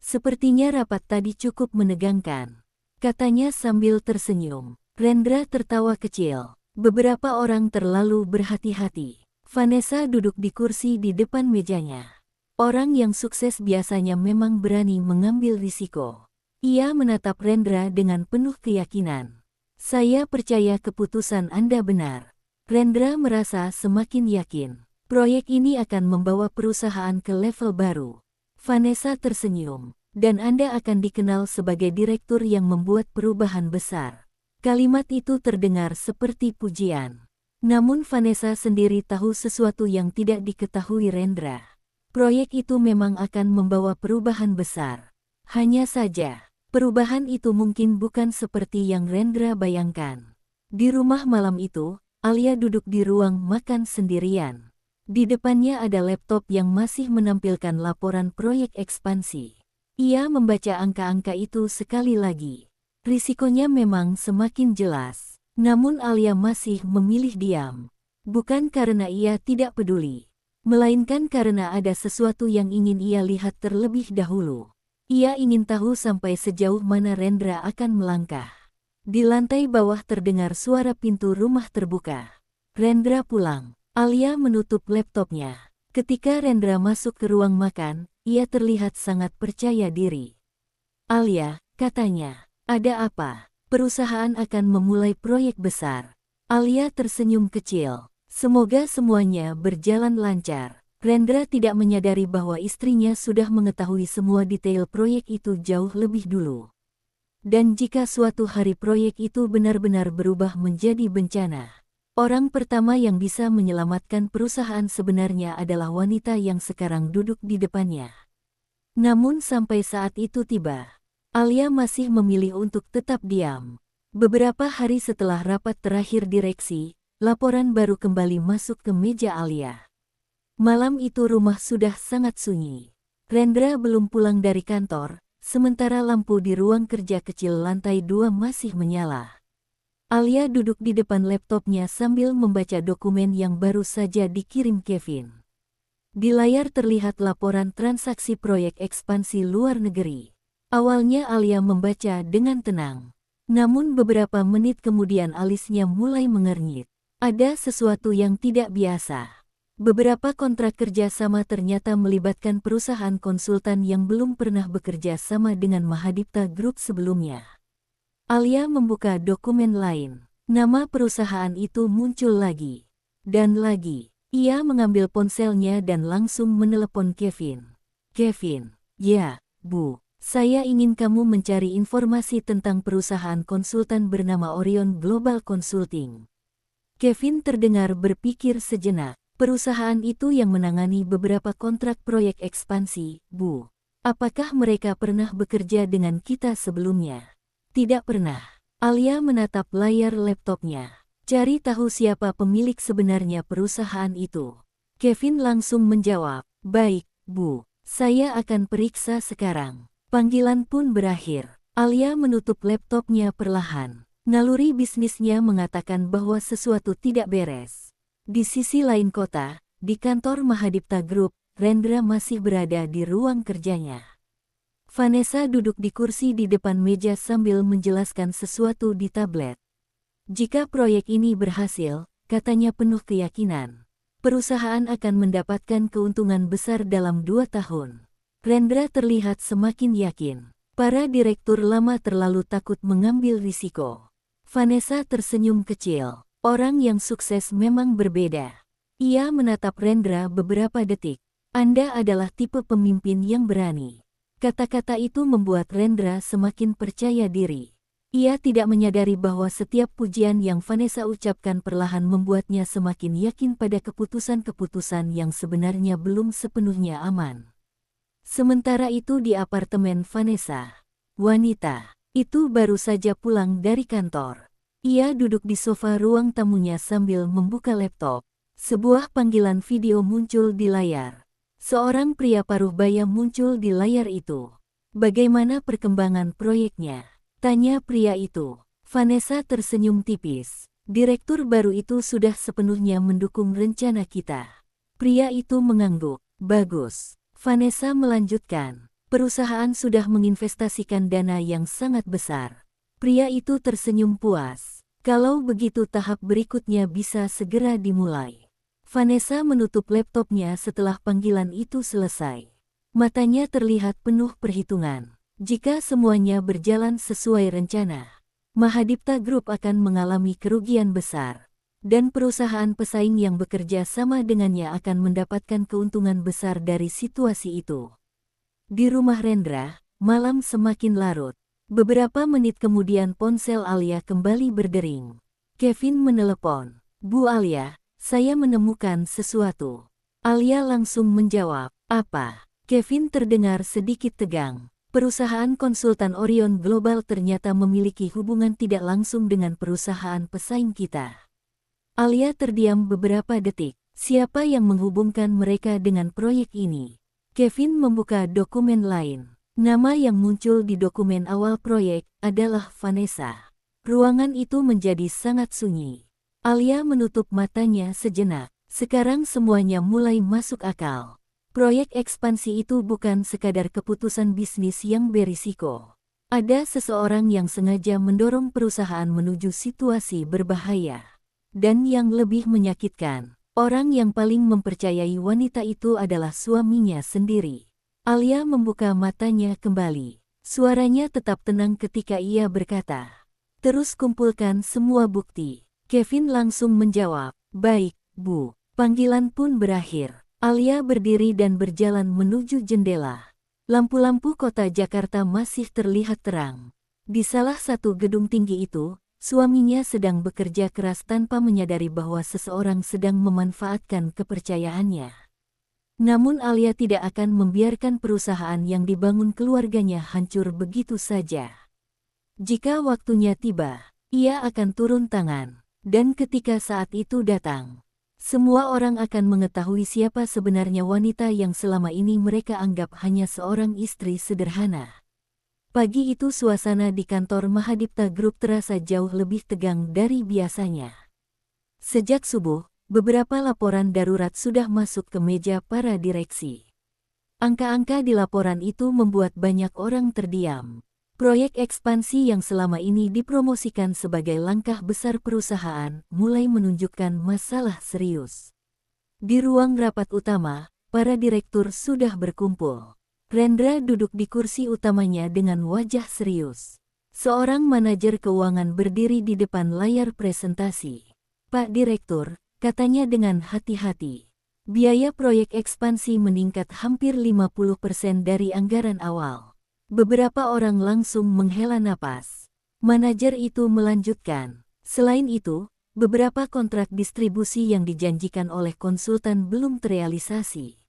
Sepertinya rapat tadi cukup menegangkan, katanya sambil tersenyum. Rendra tertawa kecil. Beberapa orang terlalu berhati-hati. Vanessa duduk di kursi di depan mejanya. Orang yang sukses biasanya memang berani mengambil risiko. Ia menatap Rendra dengan penuh keyakinan. Saya percaya keputusan Anda benar. Rendra merasa semakin yakin. Proyek ini akan membawa perusahaan ke level baru. Vanessa tersenyum. Dan Anda akan dikenal sebagai direktur yang membuat perubahan besar. Kalimat itu terdengar seperti pujian. Namun Vanessa sendiri tahu sesuatu yang tidak diketahui Rendra. Proyek itu memang akan membawa perubahan besar. Hanya saja, perubahan itu mungkin bukan seperti yang Rendra bayangkan. Di rumah malam itu, Alia duduk di ruang makan sendirian. Di depannya ada laptop yang masih menampilkan laporan proyek ekspansi. Ia membaca angka-angka itu sekali lagi. Risikonya memang semakin jelas. Namun Alia masih memilih diam. Bukan karena ia tidak peduli, melainkan karena ada sesuatu yang ingin ia lihat terlebih dahulu. Ia ingin tahu sampai sejauh mana Rendra akan melangkah. Di lantai bawah terdengar suara pintu rumah terbuka. Rendra pulang. Alia menutup laptopnya. Ketika Rendra masuk ke ruang makan, ia terlihat sangat percaya diri. "Alia," katanya, "ada apa? Perusahaan akan memulai proyek besar." Alia tersenyum kecil. "Semoga semuanya berjalan lancar." Rendra tidak menyadari bahwa istrinya sudah mengetahui semua detail proyek itu jauh lebih dulu. Dan jika suatu hari proyek itu benar-benar berubah menjadi bencana, orang pertama yang bisa menyelamatkan perusahaan sebenarnya adalah wanita yang sekarang duduk di depannya. Namun sampai saat itu tiba, Alia masih memilih untuk tetap diam. Beberapa hari setelah rapat terakhir direksi, laporan baru kembali masuk ke meja Alia. Malam itu rumah sudah sangat sunyi. Rendra belum pulang dari kantor, sementara lampu di ruang kerja kecil lantai 2 masih menyala. Alia duduk di depan laptopnya sambil membaca dokumen yang baru saja dikirim Kevin. Di layar terlihat laporan transaksi proyek ekspansi luar negeri. Awalnya Alia membaca dengan tenang. Namun beberapa menit kemudian alisnya mulai mengernyit. Ada sesuatu yang tidak biasa. Beberapa kontrak kerja sama ternyata melibatkan perusahaan konsultan yang belum pernah bekerja sama dengan Mahadipta Group sebelumnya. Alia membuka dokumen lain. Nama perusahaan itu muncul lagi. Dan lagi. Ia mengambil ponselnya dan langsung menelepon Kevin. "Kevin." "Ya, Bu. Saya ingin kamu mencari informasi tentang perusahaan konsultan bernama Orion Global Consulting." Kevin terdengar berpikir sejenak. "Perusahaan itu yang menangani beberapa kontrak proyek ekspansi, Bu. Apakah mereka pernah bekerja dengan kita sebelumnya?" "Tidak pernah." Alia menatap layar laptopnya. "Cari tahu siapa pemilik sebenarnya perusahaan itu." Kevin langsung menjawab, "Baik, Bu. Saya akan periksa sekarang." Panggilan pun berakhir. Alia menutup laptopnya perlahan. Naluri bisnisnya mengatakan bahwa sesuatu tidak beres. Di sisi lain kota, di kantor Mahadipta Group, Rendra masih berada di ruang kerjanya. Vanessa duduk di kursi di depan meja sambil menjelaskan sesuatu di tablet. "Jika proyek ini berhasil," katanya penuh keyakinan, "perusahaan akan mendapatkan keuntungan besar dalam 2 tahun. Rendra terlihat semakin yakin. Para direktur lama terlalu takut mengambil risiko. Vanessa tersenyum kecil. Orang yang sukses memang berbeda. Ia menatap Rendra beberapa detik. "Anda adalah tipe pemimpin yang berani." Kata-kata itu membuat Rendra semakin percaya diri. Ia tidak menyadari bahwa setiap pujian yang Vanessa ucapkan perlahan membuatnya semakin yakin pada keputusan-keputusan yang sebenarnya belum sepenuhnya aman. Sementara itu di apartemen Vanessa, wanita itu baru saja pulang dari kantor. Ia duduk di sofa ruang tamunya sambil membuka laptop. Sebuah panggilan video muncul di layar. Seorang pria paruh baya muncul di layar itu. "Bagaimana perkembangan proyeknya?" tanya pria itu. Vanessa tersenyum tipis. "Direktur baru itu sudah sepenuhnya mendukung rencana kita." Pria itu mengangguk. "Bagus." Vanessa melanjutkan. "Perusahaan sudah menginvestasikan dana yang sangat besar." Pria itu tersenyum puas. "Kalau begitu tahap berikutnya bisa segera dimulai." Vanessa menutup laptopnya setelah panggilan itu selesai. Matanya terlihat penuh perhitungan. Jika semuanya berjalan sesuai rencana, Mahadipta Group akan mengalami kerugian besar. Dan perusahaan pesaing yang bekerja sama dengannya akan mendapatkan keuntungan besar dari situasi itu. Di rumah Rendra, malam semakin larut. Beberapa menit kemudian ponsel Alia kembali berdering. Kevin menelepon. Bu Alia, saya menemukan sesuatu. Alia langsung menjawab, apa? Kevin terdengar sedikit tegang. Perusahaan konsultan Orion Global ternyata memiliki hubungan tidak langsung dengan perusahaan pesaing kita. Alia terdiam beberapa detik. Siapa yang menghubungkan mereka dengan proyek ini? Kevin membuka dokumen lain. Nama yang muncul di dokumen awal proyek adalah Vanessa. Ruangan itu menjadi sangat sunyi. Alia menutup matanya sejenak. Sekarang semuanya mulai masuk akal. Proyek ekspansi itu bukan sekadar keputusan bisnis yang berisiko. Ada seseorang yang sengaja mendorong perusahaan menuju situasi berbahaya. Dan yang lebih menyakitkan, orang yang paling mempercayai wanita itu adalah suaminya sendiri. Alia membuka matanya kembali. Suaranya tetap tenang ketika ia berkata, "Terus kumpulkan semua bukti." Kevin langsung menjawab, "Baik, Bu." Panggilan pun berakhir. Alia berdiri dan berjalan menuju jendela. Lampu-lampu kota Jakarta masih terlihat terang. Di salah satu gedung tinggi itu, suaminya sedang bekerja keras tanpa menyadari bahwa seseorang sedang memanfaatkan kepercayaannya. Namun Alia tidak akan membiarkan perusahaan yang dibangun keluarganya hancur begitu saja. Jika waktunya tiba, ia akan turun tangan. Dan ketika saat itu datang, semua orang akan mengetahui siapa sebenarnya wanita yang selama ini mereka anggap hanya seorang istri sederhana. Pagi itu suasana di kantor Mahadipta Group terasa jauh lebih tegang dari biasanya. Sejak subuh, beberapa laporan darurat sudah masuk ke meja para direksi. Angka-angka di laporan itu membuat banyak orang terdiam. Proyek ekspansi yang selama ini dipromosikan sebagai langkah besar perusahaan mulai menunjukkan masalah serius. Di ruang rapat utama, para direktur sudah berkumpul. Rendra duduk di kursi utamanya dengan wajah serius. Seorang manajer keuangan berdiri di depan layar presentasi. "Pak Direktur," katanya dengan hati-hati, "biaya proyek ekspansi meningkat hampir 50% dari anggaran awal." Beberapa orang langsung menghela napas. Manajer itu melanjutkan, "Selain itu, beberapa kontrak distribusi yang dijanjikan oleh konsultan belum terrealisasi."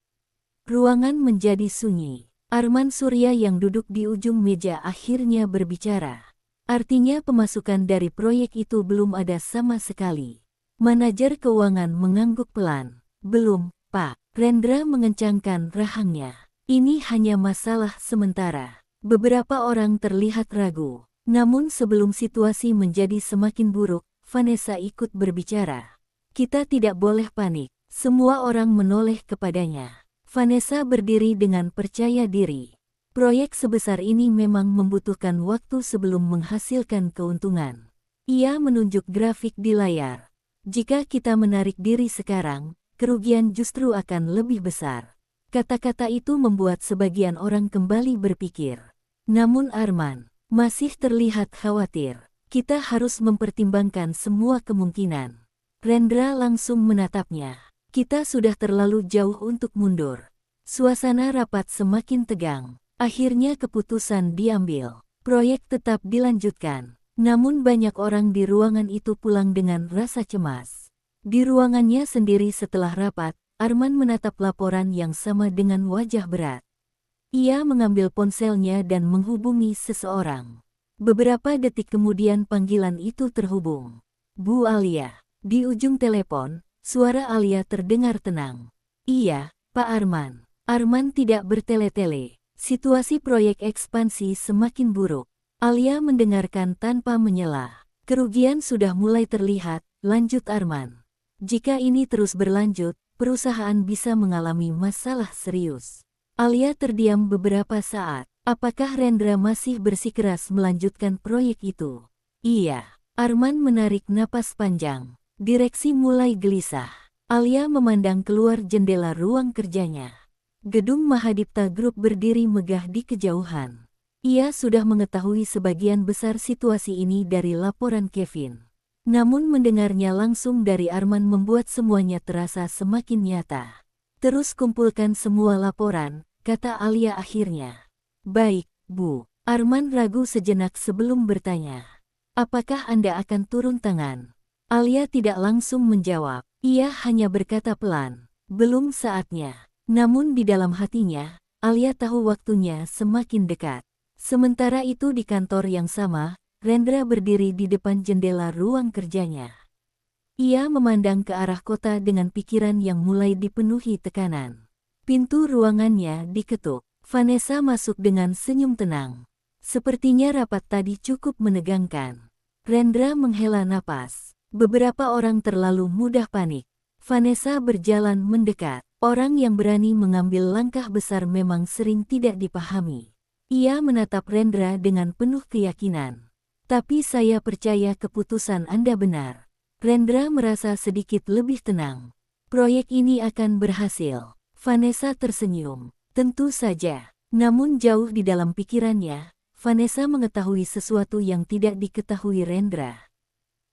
Ruangan menjadi sunyi. Arman Surya yang duduk di ujung meja akhirnya berbicara. "Artinya pemasukan dari proyek itu belum ada sama sekali." Manajer keuangan mengangguk pelan. "Belum, Pak." Rendra mengencangkan rahangnya. "Ini hanya masalah sementara." Beberapa orang terlihat ragu. Namun sebelum situasi menjadi semakin buruk, Vanessa ikut berbicara. "Kita tidak boleh panik." Semua orang menoleh kepadanya. Vanessa berdiri dengan percaya diri. Proyek sebesar ini memang membutuhkan waktu sebelum menghasilkan keuntungan. Ia menunjuk grafik di layar. "Jika kita menarik diri sekarang, kerugian justru akan lebih besar." Kata-kata itu membuat sebagian orang kembali berpikir. Namun Arman masih terlihat khawatir. "Kita harus mempertimbangkan semua kemungkinan." Rendra langsung menatapnya. "Kita sudah terlalu jauh untuk mundur." Suasana rapat semakin tegang. Akhirnya keputusan diambil. Proyek tetap dilanjutkan. Namun banyak orang di ruangan itu pulang dengan rasa cemas. Di ruangannya sendiri setelah rapat, Arman menatap laporan yang sama dengan wajah berat. Ia mengambil ponselnya dan menghubungi seseorang. Beberapa detik kemudian panggilan itu terhubung. "Bu Alia." Di ujung telepon, suara Alia terdengar tenang. "Iya, Pak Arman." Arman tidak bertele-tele. Situasi proyek ekspansi semakin buruk. Alia mendengarkan tanpa menyela. "Kerugian sudah mulai terlihat," lanjut Arman. "Jika ini terus berlanjut, perusahaan bisa mengalami masalah serius." Alia terdiam beberapa saat. Apakah Rendra masih bersikeras melanjutkan proyek itu? "Iya." Arman menarik napas panjang. Direksi mulai gelisah. Alia memandang keluar jendela ruang kerjanya. Gedung Mahadipta Group berdiri megah di kejauhan. Ia sudah mengetahui sebagian besar situasi ini dari laporan Kevin. Namun mendengarnya langsung dari Arman membuat semuanya terasa semakin nyata. Terus kumpulkan semua laporan, kata Alia akhirnya. Baik, Bu. Arman ragu sejenak sebelum bertanya. Apakah Anda akan turun tangan? Alia tidak langsung menjawab. Ia hanya berkata pelan, belum saatnya. Namun di dalam hatinya, Alia tahu waktunya semakin dekat. Sementara itu di kantor yang sama, Rendra berdiri di depan jendela ruang kerjanya. Ia memandang ke arah kota dengan pikiran yang mulai dipenuhi tekanan. Pintu ruangannya diketuk. Vanessa masuk dengan senyum tenang. Sepertinya rapat tadi cukup menegangkan. Rendra menghela napas. Beberapa orang terlalu mudah panik. Vanessa berjalan mendekat. Orang yang berani mengambil langkah besar memang sering tidak dipahami. Ia menatap Rendra dengan penuh keyakinan. Tapi saya percaya keputusan Anda benar. Rendra merasa sedikit lebih tenang. Proyek ini akan berhasil. Vanessa tersenyum. Tentu saja. Namun jauh di dalam pikirannya, Vanessa mengetahui sesuatu yang tidak diketahui Rendra.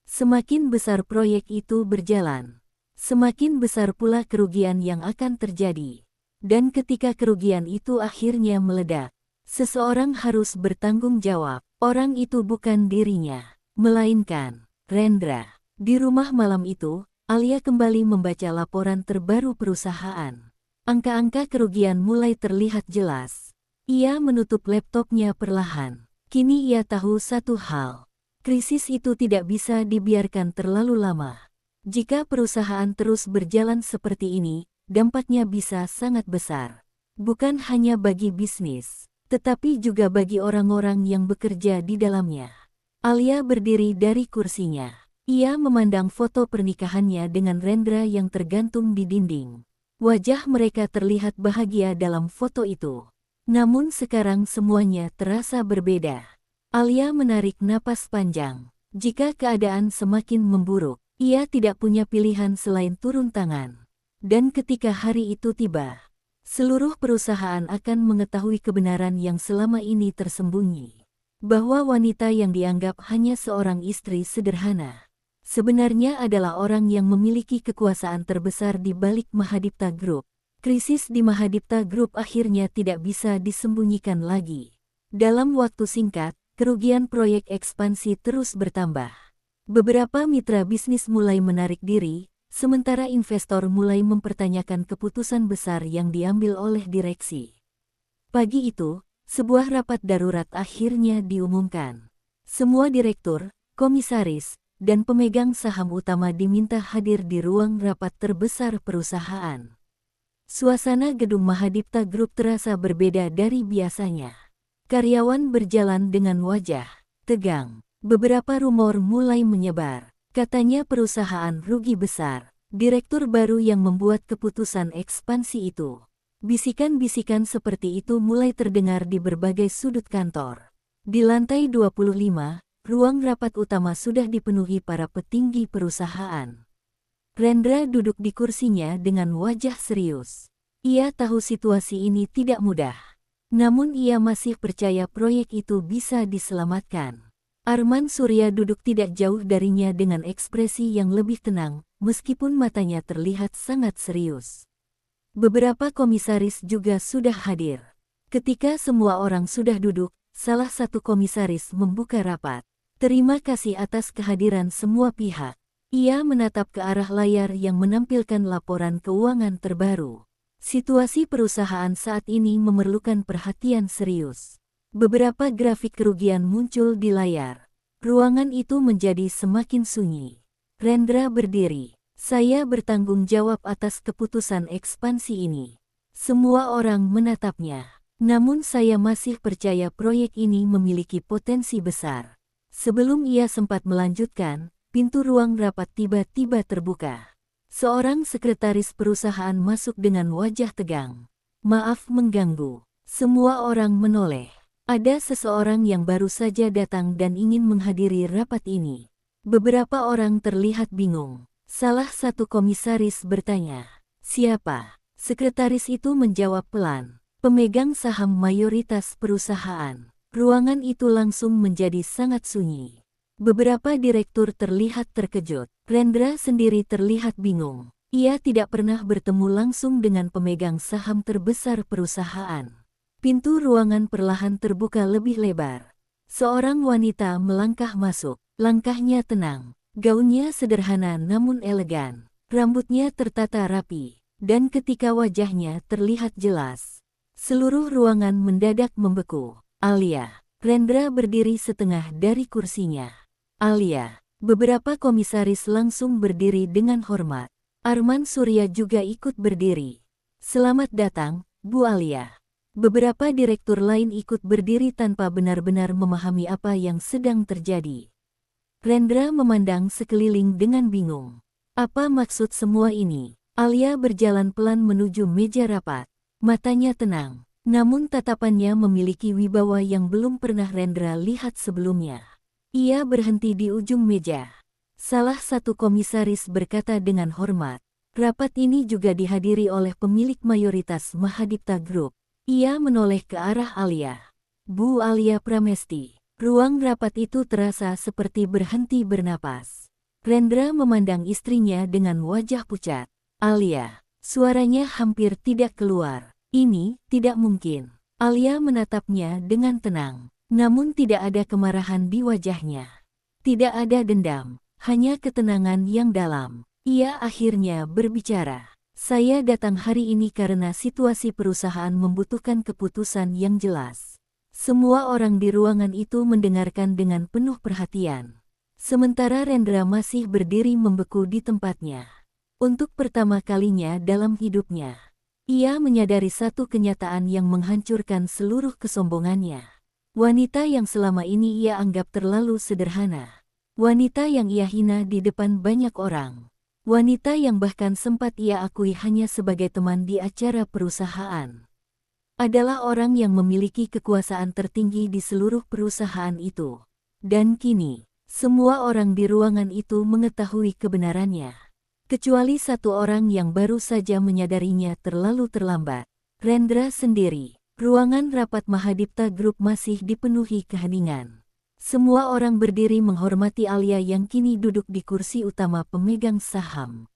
Semakin besar proyek itu berjalan, semakin besar pula kerugian yang akan terjadi. Dan ketika kerugian itu akhirnya meledak, seseorang harus bertanggung jawab. Orang itu bukan dirinya, melainkan Rendra. Di rumah malam itu, Alia kembali membaca laporan terbaru perusahaan. Angka-angka kerugian mulai terlihat jelas. Ia menutup laptopnya perlahan. Kini ia tahu satu hal. Krisis itu tidak bisa dibiarkan terlalu lama. Jika perusahaan terus berjalan seperti ini, dampaknya bisa sangat besar. Bukan hanya bagi bisnis, tetapi juga bagi orang-orang yang bekerja di dalamnya. Alia berdiri dari kursinya. Ia memandang foto pernikahannya dengan Rendra yang tergantung di dinding. Wajah mereka terlihat bahagia dalam foto itu. Namun sekarang semuanya terasa berbeda. Alia menarik napas panjang. Jika keadaan semakin memburuk, ia tidak punya pilihan selain turun tangan. Dan ketika hari itu tiba, seluruh perusahaan akan mengetahui kebenaran yang selama ini tersembunyi. Bahwa wanita yang dianggap hanya seorang istri sederhana, sebenarnya adalah orang yang memiliki kekuasaan terbesar di balik Mahadipta Group. Krisis di Mahadipta Group akhirnya tidak bisa disembunyikan lagi. Dalam waktu singkat, kerugian proyek ekspansi terus bertambah. Beberapa mitra bisnis mulai menarik diri, sementara investor mulai mempertanyakan keputusan besar yang diambil oleh direksi. Pagi itu, sebuah rapat darurat akhirnya diumumkan. Semua direktur, komisaris, dan pemegang saham utama diminta hadir di ruang rapat terbesar perusahaan. Suasana gedung Mahadipta Group terasa berbeda dari biasanya. Karyawan berjalan dengan wajah tegang. Beberapa rumor mulai menyebar. Katanya perusahaan rugi besar. Direktur baru yang membuat keputusan ekspansi itu. Bisikan-bisikan seperti itu mulai terdengar di berbagai sudut kantor. Di lantai 25, ruang rapat utama sudah dipenuhi para petinggi perusahaan. Rendra duduk di kursinya dengan wajah serius. Ia tahu situasi ini tidak mudah. Namun ia masih percaya proyek itu bisa diselamatkan. Arman Surya duduk tidak jauh darinya dengan ekspresi yang lebih tenang, meskipun matanya terlihat sangat serius. Beberapa komisaris juga sudah hadir. Ketika semua orang sudah duduk, salah satu komisaris membuka rapat. Terima kasih atas kehadiran semua pihak. Ia menatap ke arah layar yang menampilkan laporan keuangan terbaru. Situasi perusahaan saat ini memerlukan perhatian serius. Beberapa grafik kerugian muncul di layar. Ruangan itu menjadi semakin sunyi. Rendra berdiri. Saya bertanggung jawab atas keputusan ekspansi ini. Semua orang menatapnya. Namun saya masih percaya proyek ini memiliki potensi besar. Sebelum ia sempat melanjutkan, pintu ruang rapat tiba-tiba terbuka. Seorang sekretaris perusahaan masuk dengan wajah tegang. Maaf mengganggu. Semua orang menoleh. Ada seseorang yang baru saja datang dan ingin menghadiri rapat ini. Beberapa orang terlihat bingung. Salah satu komisaris bertanya, "Siapa?" Sekretaris itu menjawab pelan, "Pemegang saham mayoritas perusahaan." Ruangan itu langsung menjadi sangat sunyi. Beberapa direktur terlihat terkejut. Rendra sendiri terlihat bingung. Ia tidak pernah bertemu langsung dengan pemegang saham terbesar perusahaan. Pintu ruangan perlahan terbuka lebih lebar. Seorang wanita melangkah masuk. Langkahnya tenang. Gaunnya sederhana namun elegan. Rambutnya tertata rapi. Dan ketika wajahnya terlihat jelas, seluruh ruangan mendadak membeku. Alia. Rendra berdiri setengah dari kursinya. Alia. Beberapa komisaris langsung berdiri dengan hormat. Arman Surya juga ikut berdiri. Selamat datang, Bu Alia. Beberapa direktur lain ikut berdiri tanpa benar-benar memahami apa yang sedang terjadi. Rendra memandang sekeliling dengan bingung. Apa maksud semua ini? Alia berjalan pelan menuju meja rapat. Matanya tenang, namun tatapannya memiliki wibawa yang belum pernah Rendra lihat sebelumnya. Ia berhenti di ujung meja. Salah satu komisaris berkata dengan hormat, "Rapat ini juga dihadiri oleh pemilik mayoritas Mahadipta Group." Ia menoleh ke arah Alia. Bu Alia Pramesti. Ruang rapat itu terasa seperti berhenti bernapas. Rendra memandang istrinya dengan wajah pucat. Alia, suaranya hampir tidak keluar. Ini tidak mungkin. Alia menatapnya dengan tenang, namun tidak ada kemarahan di wajahnya. Tidak ada dendam, hanya ketenangan yang dalam. Ia akhirnya berbicara. Saya datang hari ini karena situasi perusahaan membutuhkan keputusan yang jelas. Semua orang di ruangan itu mendengarkan dengan penuh perhatian. Sementara Rendra masih berdiri membeku di tempatnya. Untuk pertama kalinya dalam hidupnya, ia menyadari satu kenyataan yang menghancurkan seluruh kesombongannya. Wanita yang selama ini ia anggap terlalu sederhana. Wanita yang ia hina di depan banyak orang. Wanita yang bahkan sempat ia akui hanya sebagai teman di acara perusahaan. Adalah orang yang memiliki kekuasaan tertinggi di seluruh perusahaan itu. Dan kini, semua orang di ruangan itu mengetahui kebenarannya. Kecuali satu orang yang baru saja menyadarinya terlalu terlambat. Rendra sendiri. Ruangan rapat Mahadipta Group masih dipenuhi keheningan. Semua orang berdiri menghormati Alia yang kini duduk di kursi utama pemegang saham.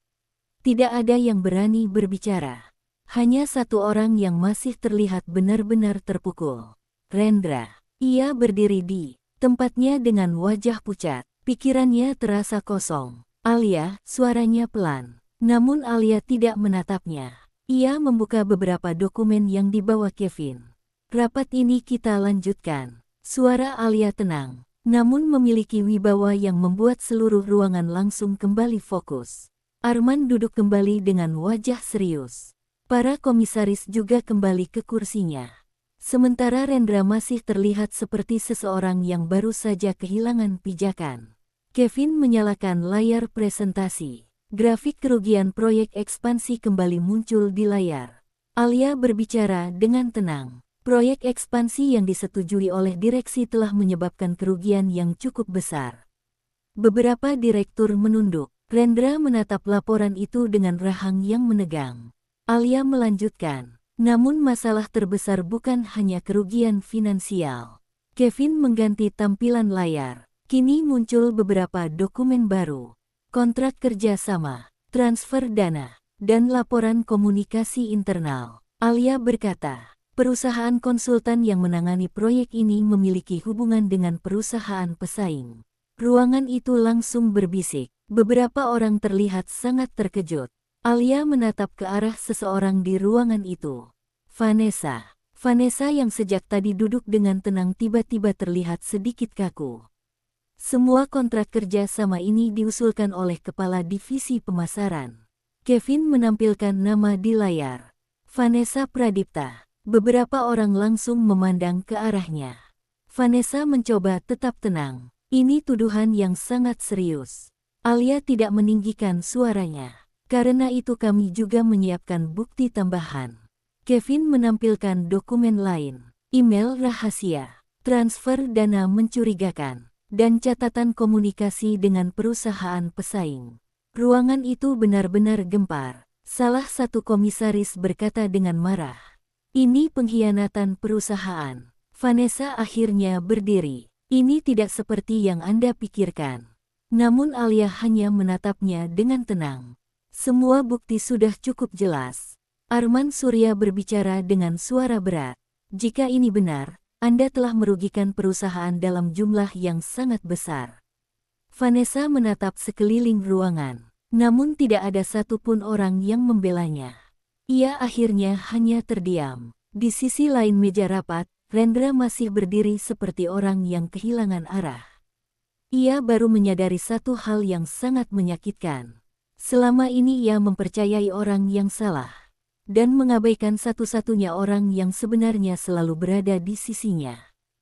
Tidak ada yang berani berbicara. Hanya satu orang yang masih terlihat benar-benar terpukul. Rendra. Ia berdiri di tempatnya dengan wajah pucat. Pikirannya terasa kosong. Alia, suaranya pelan. Namun Alia tidak menatapnya. Ia membuka beberapa dokumen yang dibawa Kevin. Rapat ini kita lanjutkan. Suara Alia tenang, namun memiliki wibawa yang membuat seluruh ruangan langsung kembali fokus. Arman duduk kembali dengan wajah serius. Para komisaris juga kembali ke kursinya. Sementara Rendra masih terlihat seperti seseorang yang baru saja kehilangan pijakan. Kevin menyalakan layar presentasi. Grafik kerugian proyek ekspansi kembali muncul di layar. Alia berbicara dengan tenang. Proyek ekspansi yang disetujui oleh direksi telah menyebabkan kerugian yang cukup besar. Beberapa direktur menunduk. Rendra menatap laporan itu dengan rahang yang menegang. Alia melanjutkan. Namun masalah terbesar bukan hanya kerugian finansial. Kevin mengganti tampilan layar. Kini muncul beberapa dokumen baru, kontrak kerjasama, transfer dana, dan laporan komunikasi internal. Alia berkata, perusahaan konsultan yang menangani proyek ini memiliki hubungan dengan perusahaan pesaing. Ruangan itu langsung berbisik. Beberapa orang terlihat sangat terkejut. Alia menatap ke arah seseorang di ruangan itu. Vanessa. Vanessa yang sejak tadi duduk dengan tenang tiba-tiba terlihat sedikit kaku. Semua kontrak kerja sama ini diusulkan oleh Kepala Divisi Pemasaran. Kevin menampilkan nama di layar. Vanessa Pradipta. Beberapa orang langsung memandang ke arahnya. Vanessa mencoba tetap tenang. Ini tuduhan yang sangat serius. Alia tidak meninggikan suaranya. Karena itu kami juga menyiapkan bukti tambahan. Kevin menampilkan dokumen lain. Email rahasia. Transfer dana mencurigakan. Dan catatan komunikasi dengan perusahaan pesaing. Ruangan itu benar-benar gempar. Salah satu komisaris berkata dengan marah. Ini pengkhianatan perusahaan. Vanessa akhirnya berdiri. Ini tidak seperti yang Anda pikirkan. Namun Alia hanya menatapnya dengan tenang. Semua bukti sudah cukup jelas. Arman Surya berbicara dengan suara berat. Jika ini benar, Anda telah merugikan perusahaan dalam jumlah yang sangat besar. Vanessa menatap sekeliling ruangan. Namun tidak ada satupun orang yang membelanya. Ia akhirnya hanya terdiam. Di sisi lain meja rapat, Rendra masih berdiri seperti orang yang kehilangan arah. Ia baru menyadari satu hal yang sangat menyakitkan. Selama ini ia mempercayai orang yang salah. Dan mengabaikan satu-satunya orang yang sebenarnya selalu berada di sisinya.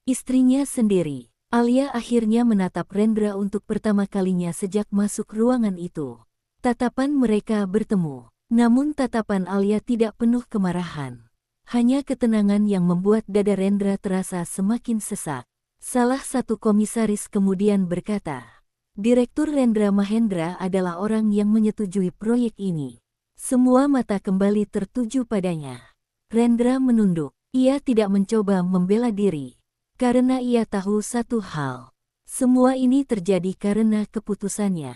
Istrinya sendiri. Alia akhirnya menatap Rendra untuk pertama kalinya sejak masuk ruangan itu. Tatapan mereka bertemu. Namun tatapan Alia tidak penuh kemarahan. Hanya ketenangan yang membuat dada Rendra terasa semakin sesak. Salah satu komisaris kemudian berkata, Direktur Rendra Mahendra adalah orang yang menyetujui proyek ini. Semua mata kembali tertuju padanya. Rendra menunduk. Ia tidak mencoba membela diri. Karena ia tahu satu hal. Semua ini terjadi karena keputusannya.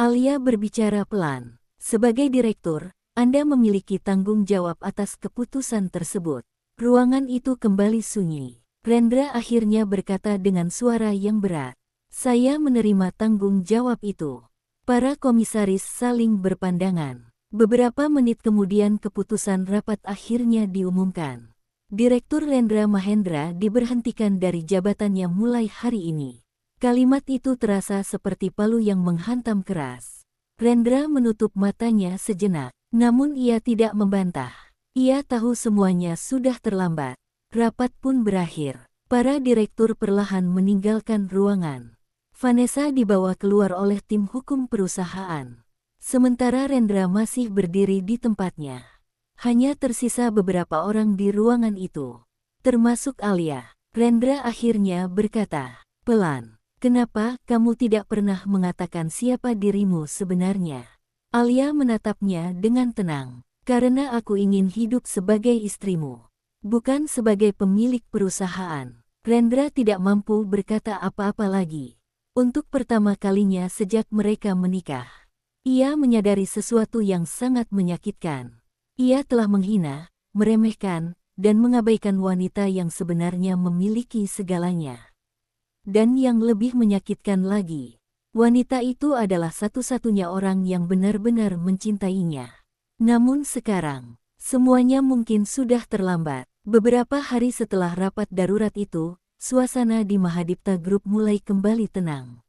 Alia berbicara pelan. Sebagai direktur, Anda memiliki tanggung jawab atas keputusan tersebut. Ruangan itu kembali sunyi. Rendra akhirnya berkata dengan suara yang berat. Saya menerima tanggung jawab itu. Para komisaris saling berpandangan. Beberapa menit kemudian keputusan rapat akhirnya diumumkan. Direktur Rendra Mahendra diberhentikan dari jabatannya mulai hari ini. Kalimat itu terasa seperti palu yang menghantam keras. Rendra menutup matanya sejenak, namun ia tidak membantah. Ia tahu semuanya sudah terlambat. Rapat pun berakhir. Para direktur perlahan meninggalkan ruangan. Vanessa dibawa keluar oleh tim hukum perusahaan. Sementara Rendra masih berdiri di tempatnya. Hanya tersisa beberapa orang di ruangan itu. Termasuk Alia. Rendra akhirnya berkata, pelan. Kenapa kamu tidak pernah mengatakan siapa dirimu sebenarnya? Alia menatapnya dengan tenang. Karena aku ingin hidup sebagai istrimu. Bukan sebagai pemilik perusahaan. Rendra tidak mampu berkata apa-apa lagi. Untuk pertama kalinya sejak mereka menikah, ia menyadari sesuatu yang sangat menyakitkan. Ia telah menghina, meremehkan, dan mengabaikan wanita yang sebenarnya memiliki segalanya. Dan yang lebih menyakitkan lagi, wanita itu adalah satu-satunya orang yang benar-benar mencintainya. Namun sekarang, semuanya mungkin sudah terlambat. Beberapa hari setelah rapat darurat itu, suasana di Mahadipta Group mulai kembali tenang.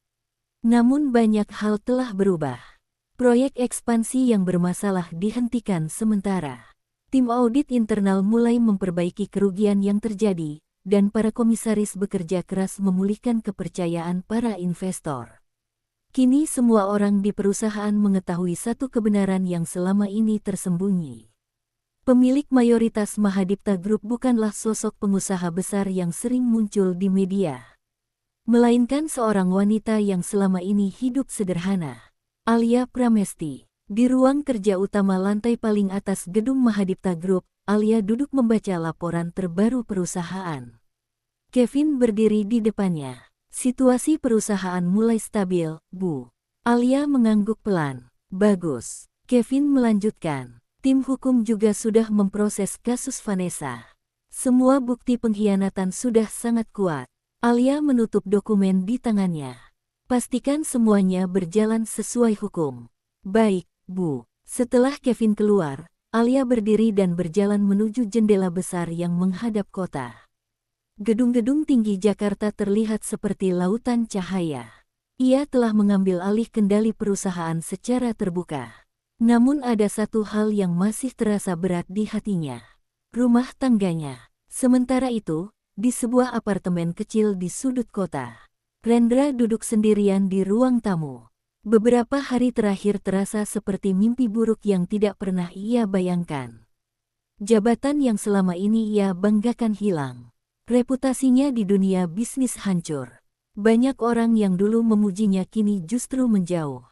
Namun banyak hal telah berubah. Proyek ekspansi yang bermasalah dihentikan sementara. Tim audit internal mulai memperbaiki kerugian yang terjadi, dan para komisaris bekerja keras memulihkan kepercayaan para investor. Kini semua orang di perusahaan mengetahui satu kebenaran yang selama ini tersembunyi. Pemilik mayoritas Mahadipta Group bukanlah sosok pengusaha besar yang sering muncul di media. Melainkan seorang wanita yang selama ini hidup sederhana. Alia Pramesti. Di ruang kerja utama lantai paling atas gedung Mahadipta Group, Alia duduk membaca laporan terbaru perusahaan. Kevin berdiri di depannya. Situasi perusahaan mulai stabil, Bu. Alia mengangguk pelan. Bagus. Kevin melanjutkan. Tim hukum juga sudah memproses kasus Vanessa. Semua bukti pengkhianatan sudah sangat kuat. Alia menutup dokumen di tangannya. Pastikan semuanya berjalan sesuai hukum. Baik, Bu. Setelah Kevin keluar, Alia berdiri dan berjalan menuju jendela besar yang menghadap kota. Gedung-gedung tinggi Jakarta terlihat seperti lautan cahaya. Ia telah mengambil alih kendali perusahaan secara terbuka. Namun ada satu hal yang masih terasa berat di hatinya. Rumah tangganya. Sementara itu, di sebuah apartemen kecil di sudut kota, Rendra duduk sendirian di ruang tamu. Beberapa hari terakhir terasa seperti mimpi buruk yang tidak pernah ia bayangkan. Jabatan yang selama ini ia banggakan hilang. Reputasinya di dunia bisnis hancur. Banyak orang yang dulu memujinya kini justru menjauh.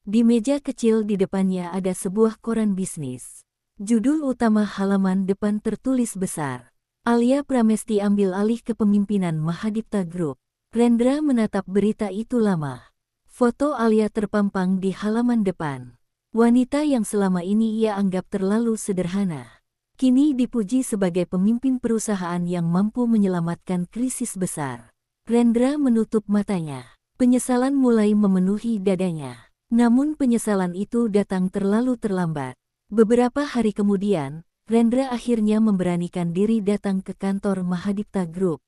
Di meja kecil di depannya ada sebuah koran bisnis. Judul utama halaman depan tertulis besar, Alia Pramesti ambil alih kepemimpinan Mahadipta Group. Rendra menatap berita itu lama. Foto Alia terpampang di halaman depan. Wanita yang selama ini ia anggap terlalu sederhana, kini dipuji sebagai pemimpin perusahaan yang mampu menyelamatkan krisis besar. Rendra menutup matanya. Penyesalan mulai memenuhi dadanya. Namun penyesalan itu datang terlalu terlambat. Beberapa hari kemudian, Rendra akhirnya memberanikan diri datang ke kantor Mahadipta Group.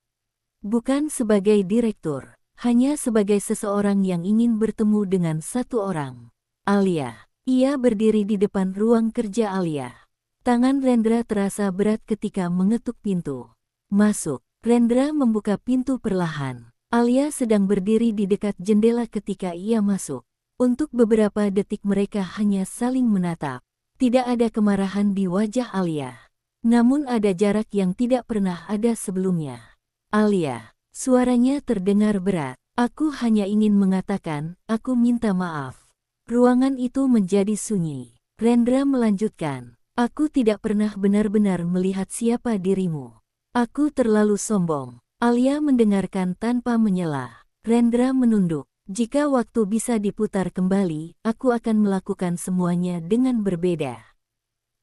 Bukan sebagai direktur, hanya sebagai seseorang yang ingin bertemu dengan satu orang. Alia. Ia berdiri di depan ruang kerja Alia. Tangan Rendra terasa berat ketika mengetuk pintu. Masuk. Rendra membuka pintu perlahan. Alia sedang berdiri di dekat jendela ketika ia masuk. Untuk beberapa detik mereka hanya saling menatap. Tidak ada kemarahan di wajah Alia. Namun ada jarak yang tidak pernah ada sebelumnya. Alia, suaranya terdengar berat. Aku hanya ingin mengatakan, aku minta maaf. Ruangan itu menjadi sunyi. Rendra melanjutkan, aku tidak pernah benar-benar melihat siapa dirimu. Aku terlalu sombong. Alia mendengarkan tanpa menyela. Rendra menunduk. Jika waktu bisa diputar kembali, aku akan melakukan semuanya dengan berbeda.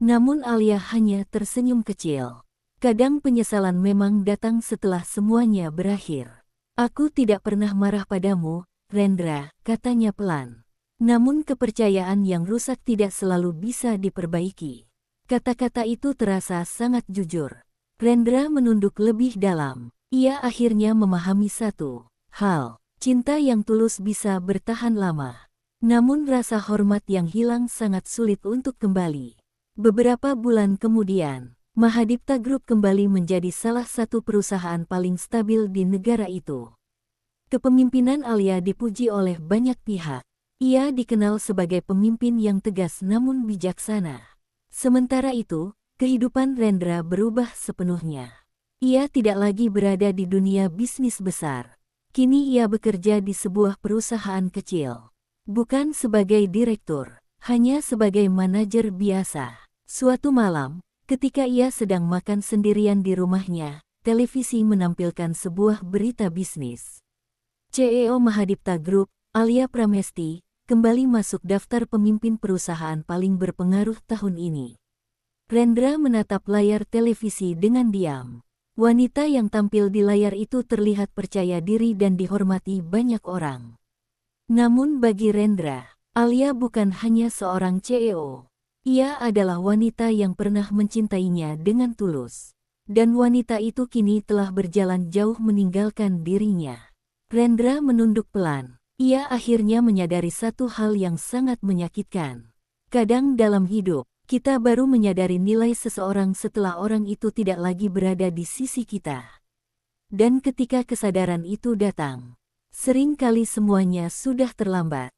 Namun Alia hanya tersenyum kecil. Kadang penyesalan memang datang setelah semuanya berakhir. Aku tidak pernah marah padamu, Rendra, katanya pelan. Namun kepercayaan yang rusak tidak selalu bisa diperbaiki. Kata-kata itu terasa sangat jujur. Rendra menunduk lebih dalam. Ia akhirnya memahami satu hal. Cinta yang tulus bisa bertahan lama. Namun rasa hormat yang hilang sangat sulit untuk kembali. Beberapa bulan kemudian, Mahadipta Group kembali menjadi salah satu perusahaan paling stabil di negara itu. Kepemimpinan Alia dipuji oleh banyak pihak. Ia dikenal sebagai pemimpin yang tegas namun bijaksana. Sementara itu, kehidupan Rendra berubah sepenuhnya. Ia tidak lagi berada di dunia bisnis besar. Kini ia bekerja di sebuah perusahaan kecil. Bukan sebagai direktur, hanya sebagai manajer biasa. Suatu malam, ketika ia sedang makan sendirian di rumahnya, televisi menampilkan sebuah berita bisnis. CEO Mahadipta Group, Alia Pramesti, kembali masuk daftar pemimpin perusahaan paling berpengaruh tahun ini. Rendra menatap layar televisi dengan diam. Wanita yang tampil di layar itu terlihat percaya diri dan dihormati banyak orang. Namun bagi Rendra, Alia bukan hanya seorang CEO. Ia adalah wanita yang pernah mencintainya dengan tulus. Dan wanita itu kini telah berjalan jauh meninggalkan dirinya. Rendra menunduk pelan. Ia akhirnya menyadari satu hal yang sangat menyakitkan. Kadang dalam hidup, kita baru menyadari nilai seseorang setelah orang itu tidak lagi berada di sisi kita. Dan ketika kesadaran itu datang, seringkali semuanya sudah terlambat.